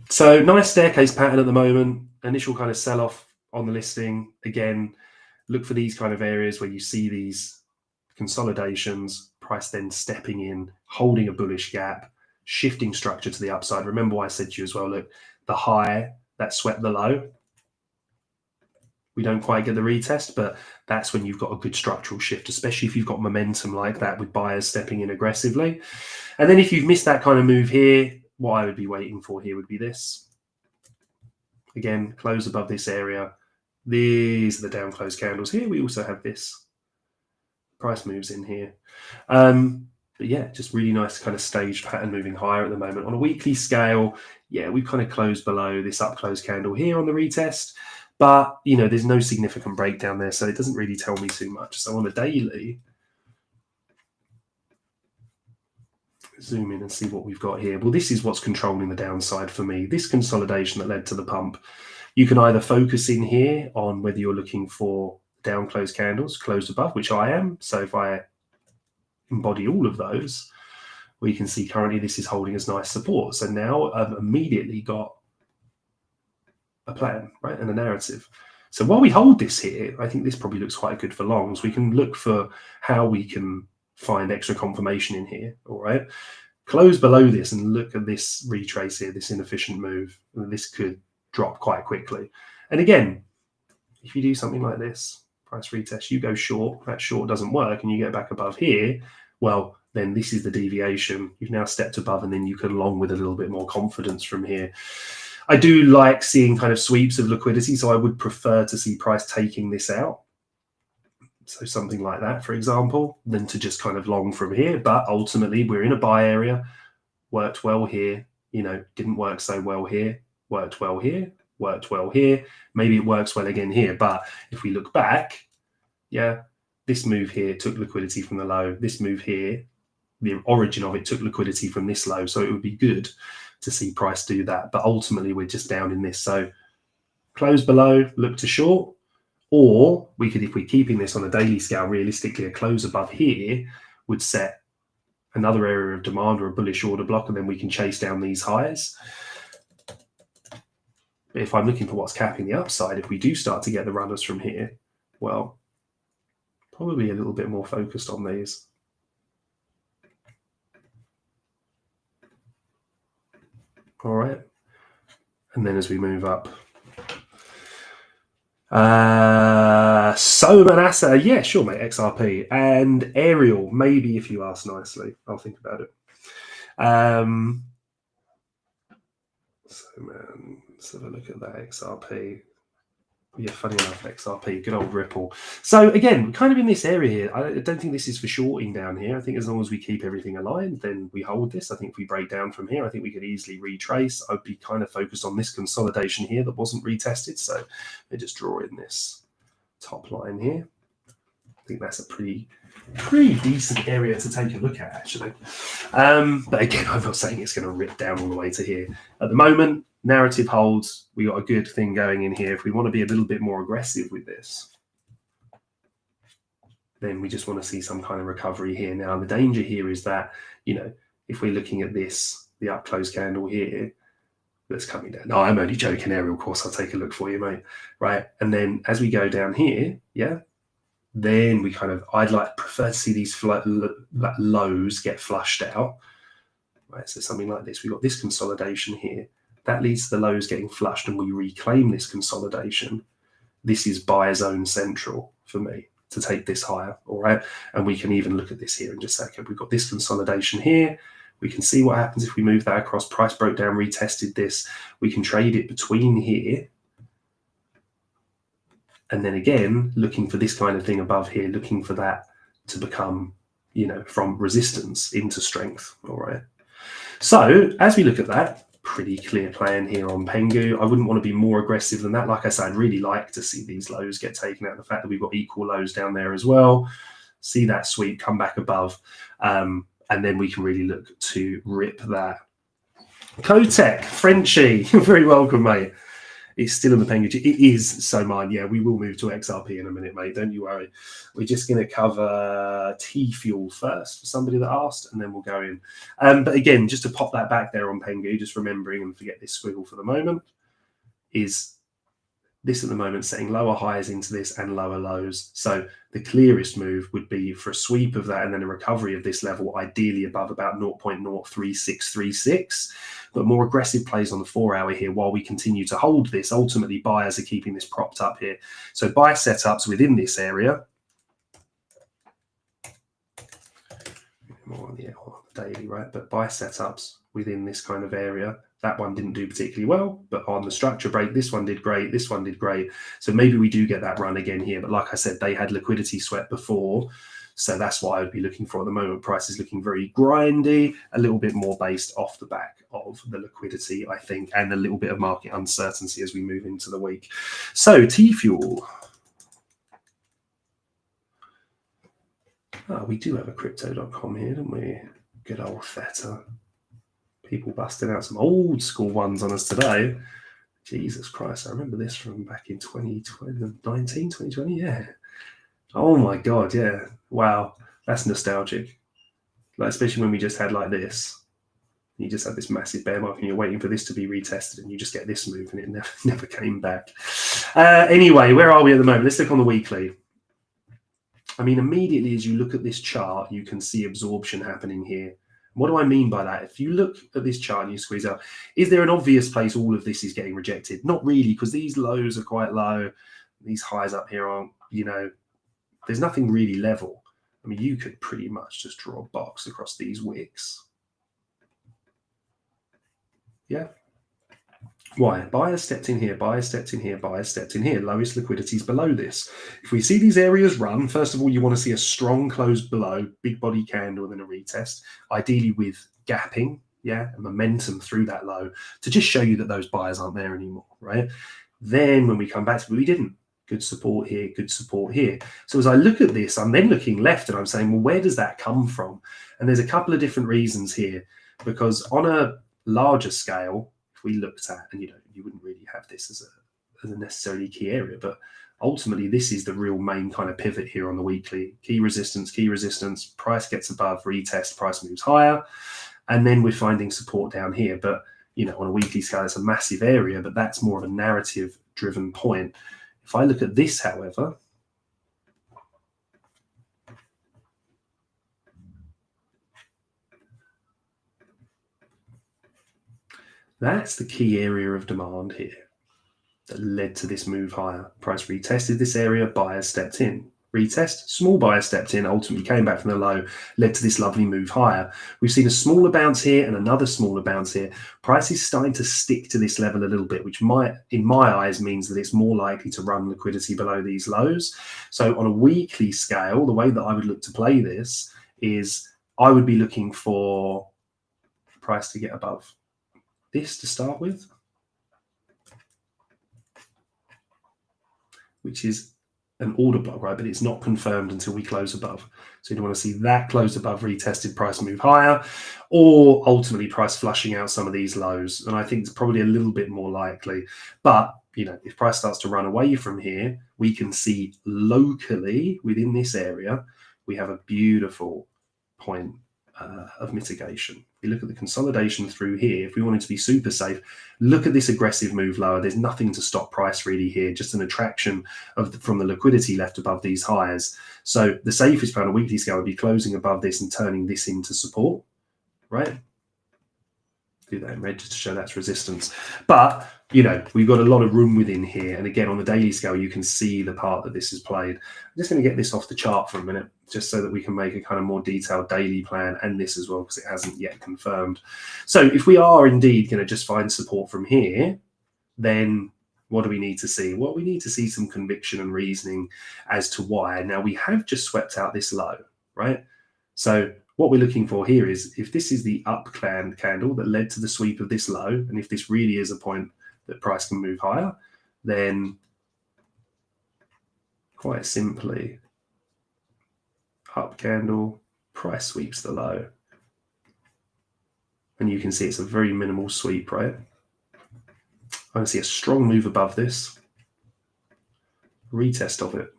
So nice staircase pattern at the moment. Initial kind of sell-off on the listing. Again, look for these kind of areas where you see these consolidations, price then stepping in, holding a bullish gap, shifting structure to the upside. Remember what I said to you as well, look, the high that swept the low, we don't quite get the retest, but that's when you've got a good structural shift, especially if you've got momentum like that with buyers stepping in aggressively. And then if you've missed that kind of move here, what I would be waiting for here would be this. Again, close above this area. These are the down close candles. Here we also have this. Price moves in here. But yeah, just really nice kind of staged pattern moving higher at the moment. On a weekly scale, yeah, we've kind of closed below this up close candle here on the retest. But, you know, there's no significant breakdown there, so it doesn't really tell me too much. So on a daily, zoom in and see what we've got here. Well, this is what's controlling the downside for me. This consolidation that led to the pump. You can either focus in here on whether you're looking for down close candles, closed above, which I am. So if I embody all of those, we can see currently this is holding as nice support. So now I've immediately got a plan, right, and a narrative. So while we hold this here, I think this probably looks quite good for longs. We can look for how we can find extra confirmation in here, all right? Close below this and look at this retrace here, this inefficient move. This could drop quite quickly. And again, if you do something like this, price retest, you go short, that short doesn't work, and you get back above here, well, then this is the deviation. You've now stepped above, and then you can long with a little bit more confidence from here. I do like seeing kind of sweeps of liquidity, so I would prefer to see price taking this out. So something like that, for example, than to just kind of long from here. But ultimately, we're in a buy area, worked well here, didn't work so well here, worked well here, worked well here. Maybe it works well again here. But if we look back, yeah, this move here took liquidity from the low. This move here, the origin of it took liquidity from this low. So it would be good to see price do that. But ultimately, we're just down in this. So close below, look to short. Or we could, if we're keeping this on a daily scale, realistically, a close above here would set another area of demand or a bullish order block, and then we can chase down these highs. But if I'm looking for what's capping the upside, if we do start to get the runners from here, well, probably a little bit more focused on these. All right. And then as we move up, so Manassa, yeah, sure, mate, XRP. And Ariel, maybe if you ask nicely. I'll think about it. So, man, let's have a look at that XRP. Yeah, funny enough, XRP, good old Ripple. So again, kind of in this area here, I don't think this is for shorting down here. I think as long as we keep everything aligned, then we hold this. I think if we break down from here, I think we could easily retrace. I'd be kind of focused on this consolidation here that wasn't retested. So let me just draw in this top line here. I think that's a pretty decent area to take a look at, actually. But again, I'm not saying it's going to rip down all the way to here. At the moment, narrative holds. We got a good thing going in here. If we want to be a little bit more aggressive with this, then we just want to see some kind of recovery here. Now, the danger here is that, if we're looking at this, the up close candle here, that's coming down. No, I'm only joking, Ariel. Of course, I'll take a look for you, mate. Right. And then as we go down here, yeah, then we I'd prefer to see these lows get flushed out. Right. So something like this. We've got this consolidation here. That leads to the lows getting flushed, and we reclaim this consolidation. This is buy zone central for me to take this higher, all right? And we can even look at this here in just a second. We've got this consolidation here. We can see what happens if we move that across. Price broke down, retested this. We can trade it between here. And then again, looking for this kind of thing above here, looking for that to become, from resistance into strength, all right? So as we look at that, pretty clear plan here on Pengu. I wouldn't want to be more aggressive than that. Like I said, I'd really like to see these lows get taken out. The fact that we've got equal lows down there as well. See that sweep come back above. And then we can really look to rip that. Kotek, Frenchie, you're very welcome, mate. It's still in the Pengu. It is so mine. Yeah, we will move to XRP in a minute, mate. Don't you worry. We're just going to cover T-Fuel first for somebody that asked, and then we'll go in. But again, just to pop that back there on Pengu, just remembering and forget this squiggle for the moment, is this at the moment setting lower highs into this and lower lows. So the clearest move would be for a sweep of that and then a recovery of this level, ideally above about 0.03636. But more aggressive plays on the 4 hour here while we continue to hold this. Ultimately, buyers are keeping this propped up here. So buy setups within this area. More on the daily, right? But buy setups within this kind of area. That one didn't do particularly well, but on the structure break, this one did great. This one did great. So maybe we do get that run again here. But like I said, they had liquidity sweat before. So that's what I would be looking for at the moment. Price is looking very grindy, a little bit more based off the back of the liquidity, I think, and a little bit of market uncertainty as we move into the week. So T-Fuel. Oh, we do have a crypto.com here, don't we? Good old Theta. People busting out some old school ones on us today. Jesus Christ, I remember this from back in 2020, yeah. Oh my God, yeah. Wow, that's nostalgic. Like, especially when we just had like this. You just had this massive bear market and you're waiting for this to be retested and you just get this move and it never came back. Anyway, where are we at the moment? Let's look on the weekly. I mean, immediately as you look at this chart, you can see absorption happening here. What do I mean by that? If you look at this chart and you squeeze out, is there an obvious place all of this is getting rejected? Not really, because these lows are quite low. These highs up here aren't, there's nothing really level. I mean, you could pretty much just draw a box across these wicks. Yeah. Why? Buyers stepped in here, buyers stepped in here, buyers stepped in here. Lowest liquidity is below this. If we see these areas run, first of all, you want to see a strong close below, big body candle, and then a retest, ideally with gapping, yeah, and momentum through that low to just show you that those buyers aren't there anymore, right? Then when we come back to it, we didn't. Good support here, good support here. So as I look at this, I'm then looking left and I'm saying, well, where does that come from? And there's a couple of different reasons here, because on a larger scale, if we looked at, and you wouldn't really have this as a necessarily key area, but ultimately this is the real main kind of pivot here on the weekly. Key resistance, price gets above, retest, price moves higher, and then we're finding support down here. But on a weekly scale, it's a massive area, but that's more of a narrative driven point. If I look at this, however, that's the key area of demand here that led to this move higher. Price retested this area, buyers stepped in. Retest, small buyer stepped in, ultimately came back from the low, led to this lovely move higher. We've seen a smaller bounce here and another smaller bounce here. Price is starting to stick to this level a little bit, which in my eyes means that it's more likely to run liquidity below these lows. So on a weekly scale, the way that I would look to play this is I would be looking for price to get above this to start with, which is an order block, right? But it's not confirmed until we close above. So you want to see that close above, retested, price move higher, or ultimately price flushing out some of these lows. And I think it's probably a little bit more likely. But if price starts to run away from here, we can see locally within this area, we have a beautiful point of mitigation. If you look at the consolidation through here, if we wanted to be super safe, look at this aggressive move lower. There's nothing to stop price really here, just an attraction from the liquidity left above these highs. So the safest play on a weekly scale would be closing above this and turning this into support, right? Do that in red just to show that's resistance. But we've got a lot of room within here, and again on the daily scale you can see the part that this has played. I'm just going to get this off the chart for a minute just so that we can make a kind of more detailed daily plan, and this as well because it hasn't yet confirmed. So if we are indeed going to just find support from here, then what do we need to see? Well, we need to see some conviction and reasoning as to why. Now we have just swept out this low, right? So what we're looking for here is if this is the up candle that led to the sweep of this low, and if this really is a point that price can move higher, then quite simply, up candle, price sweeps the low. And you can see it's a very minimal sweep, right? I can see a strong move above this, retest of it,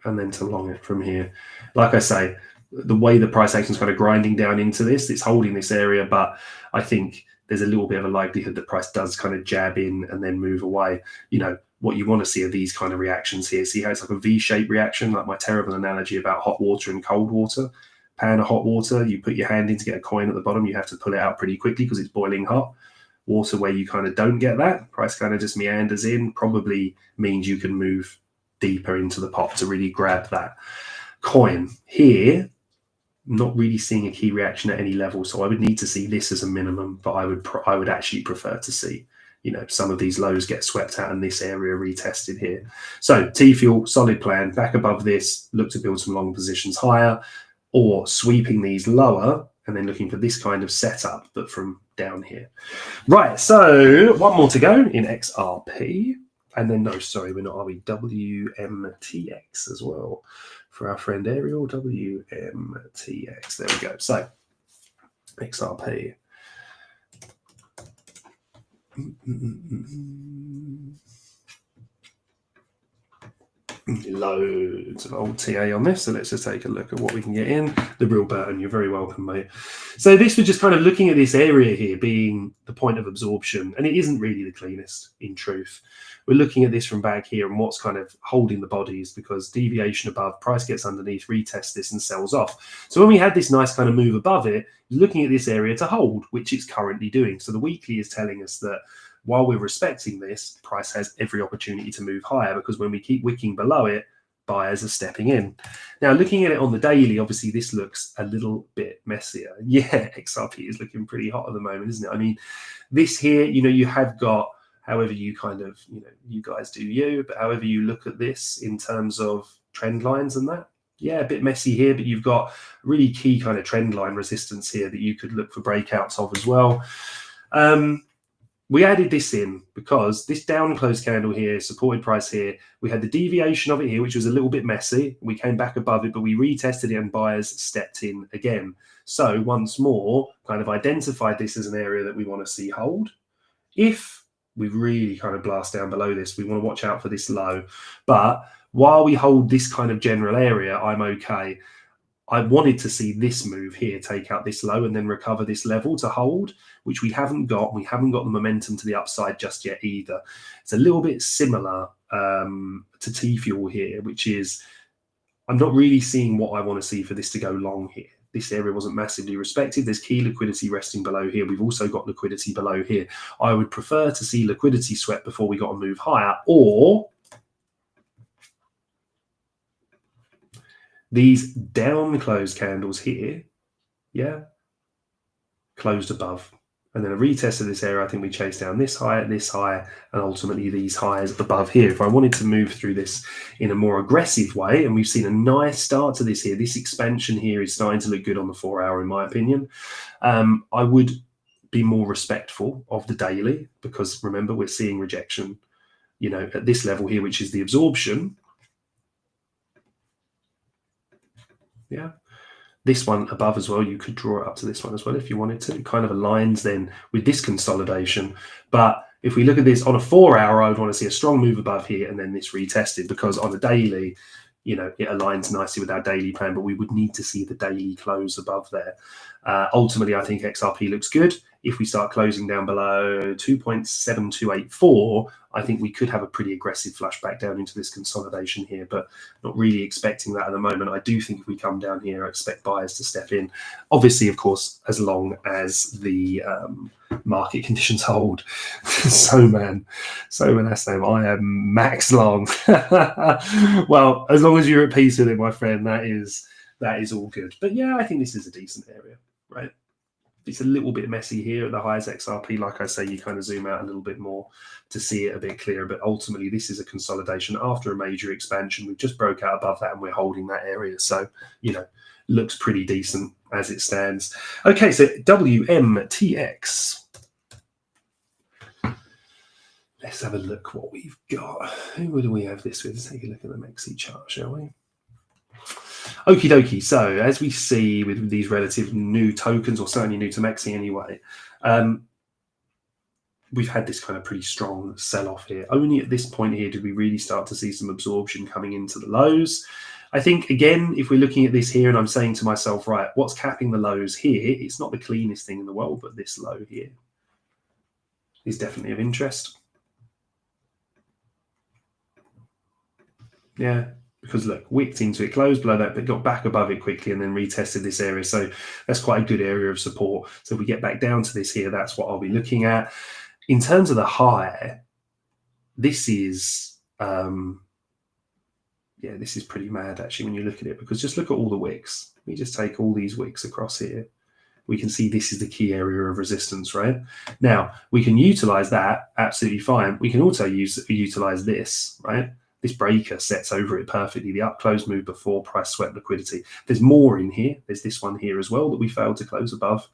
and then to long it from here. Like I say, the way the price action is kind of grinding down into this, it's holding this area, but I think there's a little bit of a likelihood that price does kind of jab in and then move away. What you want to see are these kind of reactions here. See how it's like a V-shaped reaction, like my terrible analogy about hot water and cold water. Pan of hot water, you put your hand in to get a coin at the bottom, you have to pull it out pretty quickly because it's boiling hot. Water where you kind of don't get that, price kind of just meanders in, probably means you can move deeper into the pot to really grab that coin. Here, not really seeing a key reaction at any level, so I would need to see this as a minimum, but I would actually prefer to see some of these lows get swept out and this area retested here. So T-Fuel, solid plan, back above this, look to build some long positions higher, or sweeping these lower and then looking for this kind of setup, but from down here. Right, so one more to go in XRP, and then no, sorry, we're not, are we? WMTX as well for our friend Ariel. WMTX, there we go. So XRP. Loads of old TA on this, so let's just take a look at what we can get in. The real Burton, you're very welcome, mate. So this was just kind of looking at this area here being the point of absorption, and it isn't really the cleanest in truth. We're looking at this from back here and what's kind of holding the bodies, because deviation above, price gets underneath, retests this and sells off. So when we had this nice kind of move above it, looking at this area to hold, which it's currently doing. So the weekly is telling us that while we're respecting this, price has every opportunity to move higher, because when we keep wicking below it, buyers are stepping in. Now, looking at it on the daily, obviously this looks a little bit messier. Yeah, XRP is looking pretty hot at the moment, isn't it? I mean, this here, you have got, however you kind of, you guys do you, but however you look at this in terms of trend lines and that, yeah, a bit messy here, but you've got really key kind of trend line resistance here that you could look for breakouts of as well. We added this in because this down close candle here, supported price here, we had the deviation of it here, which was a little bit messy. We came back above it, but we retested it and buyers stepped in again. So once more, kind of identified this as an area that we want to see hold. If we really kind of blast down below this, we want to watch out for this low. But while we hold this kind of general area, I'm okay. I wanted to see this move here take out this low and then recover this level to hold, which we haven't got. We haven't got the momentum to the upside just yet either. It's a little bit similar to T-Fuel here, which is I'm not really seeing what I want to see for this to go long here. This area wasn't massively respected. There's key liquidity resting below here. We've also got liquidity below here. I would prefer to see liquidity swept before we got to move higher, or these down close candles here, yeah, closed above. And then a retest of this area, I think we chase down this high, and ultimately these highs above here. If I wanted to move through this in a more aggressive way, and we've seen a nice start to this here, this expansion here is starting to look good on the 4 hour, in my opinion. I would be more respectful of the daily, because remember, we're seeing rejection, at this level here, which is the absorption. Yeah. This one above as well, you could draw it up to this one as well if you wanted to. It kind of aligns then with this consolidation. But if we look at this on a 4 hour, I would want to see a strong move above here and then this retested, because on a daily, it aligns nicely with our daily plan, but we would need to see the daily close above there. Ultimately, I think XRP looks good. If we start closing down below 2.7284, I think we could have a pretty aggressive flush back down into this consolidation here, but not really expecting that at the moment. I do think if we come down here, I expect buyers to step in. Obviously, of course, as long as the market conditions hold. So man, that's name. I am max long. Well, as long as you're at peace with it, my friend, that is all good. But yeah, I think this is a decent area, right? It's a little bit messy here at the highest XRP. Like I say, you kind of zoom out a little bit more to see it a bit clearer. But ultimately, this is a consolidation after a major expansion. We've just broke out above that and we're holding that area. So, looks pretty decent as it stands. Okay, so WMTX. Let's have a look what we've got. Who do we have this with? Let's take a look at the Mexi chart, shall we? Okie dokie. So as we see with these relative new tokens, or certainly new to Mexi anyway, we've had this kind of pretty strong sell-off here. Only at this point here did we really start to see some absorption coming into the lows. I think, again, if we're looking at this here and I'm saying to myself, right, what's capping the lows here? It's not the cleanest thing in the world, but this low here is definitely of interest. Yeah, because look, wicked into it, closed below that, but got back above it quickly and then retested this area. So that's quite a good area of support. So if we get back down to this here, that's what I'll be looking at. In terms of the high, this is, this is pretty mad actually when you look at it, because just look at all the wicks. We just take all these wicks across here. We can see this is the key area of resistance, right? Now, we can utilize that absolutely fine. We can also utilize this, right? This breaker sets over it perfectly. The up close move before price swept liquidity. There's more in here. There's this one here as well that we failed to close above,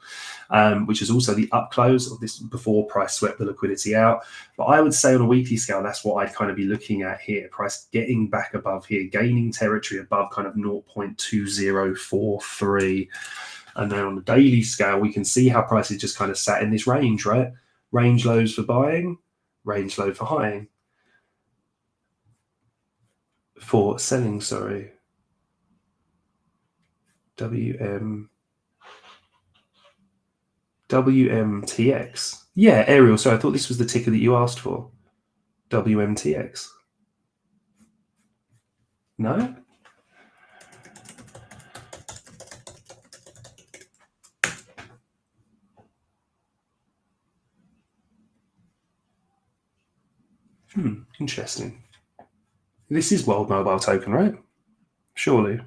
which is also the up close of this before price swept the liquidity out. But I would say on a weekly scale, that's what I'd kind of be looking at here. Price getting back above here, gaining territory above kind of 0.2043. And then on the daily scale, we can see how prices just kind of sat in this range, right? Range lows for buying, range low for high. For selling, sorry. WMTX. Yeah, Ariel, sorry, I thought this was the ticker that you asked for. WMTX. No? Interesting. This is World Mobile Token, right? Surely.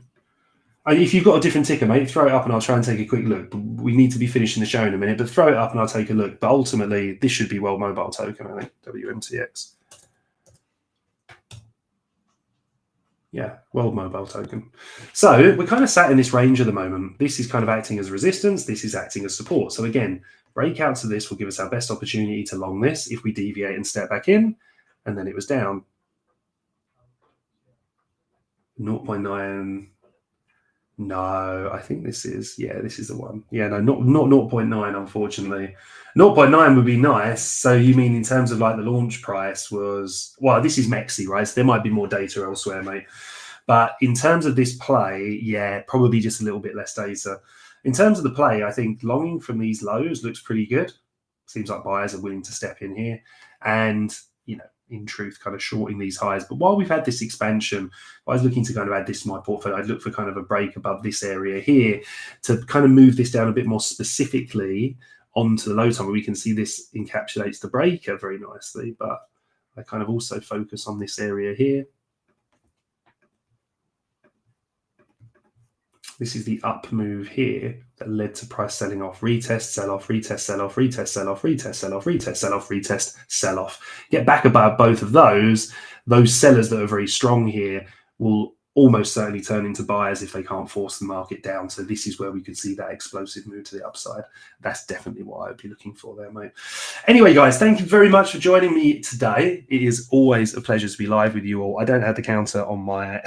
If you've got a different ticker, mate, throw it up and I'll try and take a quick look. We need to be finishing the show in a minute, but throw it up and I'll take a look. But ultimately, this should be World Mobile Token, I think, WMTX. Yeah, World Mobile Token. So we're kind of sat in this range at the moment. This is kind of acting as resistance. This is acting as support. So again, breakouts of this will give us our best opportunity to long this if we deviate and step back in. And then it was down 0.9. No, I think this is the one. Yeah, no, not 0.9, unfortunately. 0.9 would be nice. So you mean in terms of like the launch price was, well, this is Mexi, right? So there might be more data elsewhere, mate. But in terms of this play, yeah, probably just a little bit less data. In terms of the play, I think longing from these lows looks pretty good. Seems like buyers are willing to step in here. And, you know, in truth, kind of shorting these highs. But while we've had this expansion, I was looking to kind of add this to my portfolio. I'd look for kind of a break above this area here to kind of move this down a bit more specifically onto the low time where we can see this encapsulates the breaker very nicely. But I kind of also focus on this area here. This is the up move here that led to price selling off, retest, sell off, retest, sell off, retest, sell off, retest, sell off, retest, sell off, retest, sell off. Get back above both of those sellers that are very strong here will almost certainly turn into buyers if they can't force the market down. So this is where we could see that explosive move to the upside. That's definitely what I would be looking for there, mate. Anyway, guys, thank you very much for joining me today. It is always a pleasure to be live with you all. I don't have the counter on my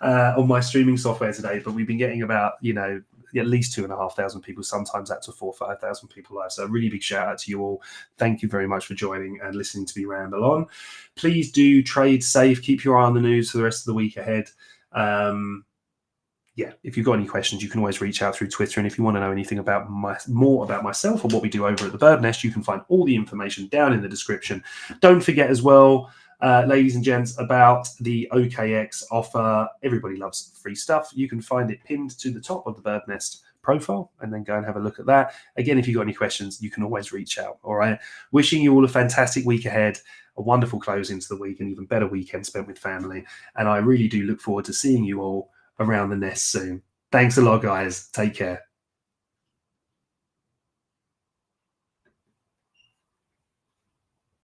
on my streaming software today, but we've been getting about, you know, at least 2,500 people, sometimes up to 4,000 or 5,000 people live. So a really big shout out to you all. Thank you very much for joining and listening to me ramble on. Please do trade safe. Keep your eye on the news for the rest of the week ahead. Yeah, if you've got any questions, you can always reach out through Twitter. And if you want to know anything about more about myself or what we do over at the Bird Nest, you can find all the information down in the description. Don't forget as well, ladies and gents, about the OKX offer. Everybody loves free stuff. You can find it pinned to the top of the Bird Nest profile and then go and have a look at that. Again, if you've got any questions, you can always reach out. All right. Wishing you all a fantastic week ahead, a wonderful close into the week, and even better weekend spent with family. And I really do look forward to seeing you all around the nest soon. Thanks a lot, guys. Take care.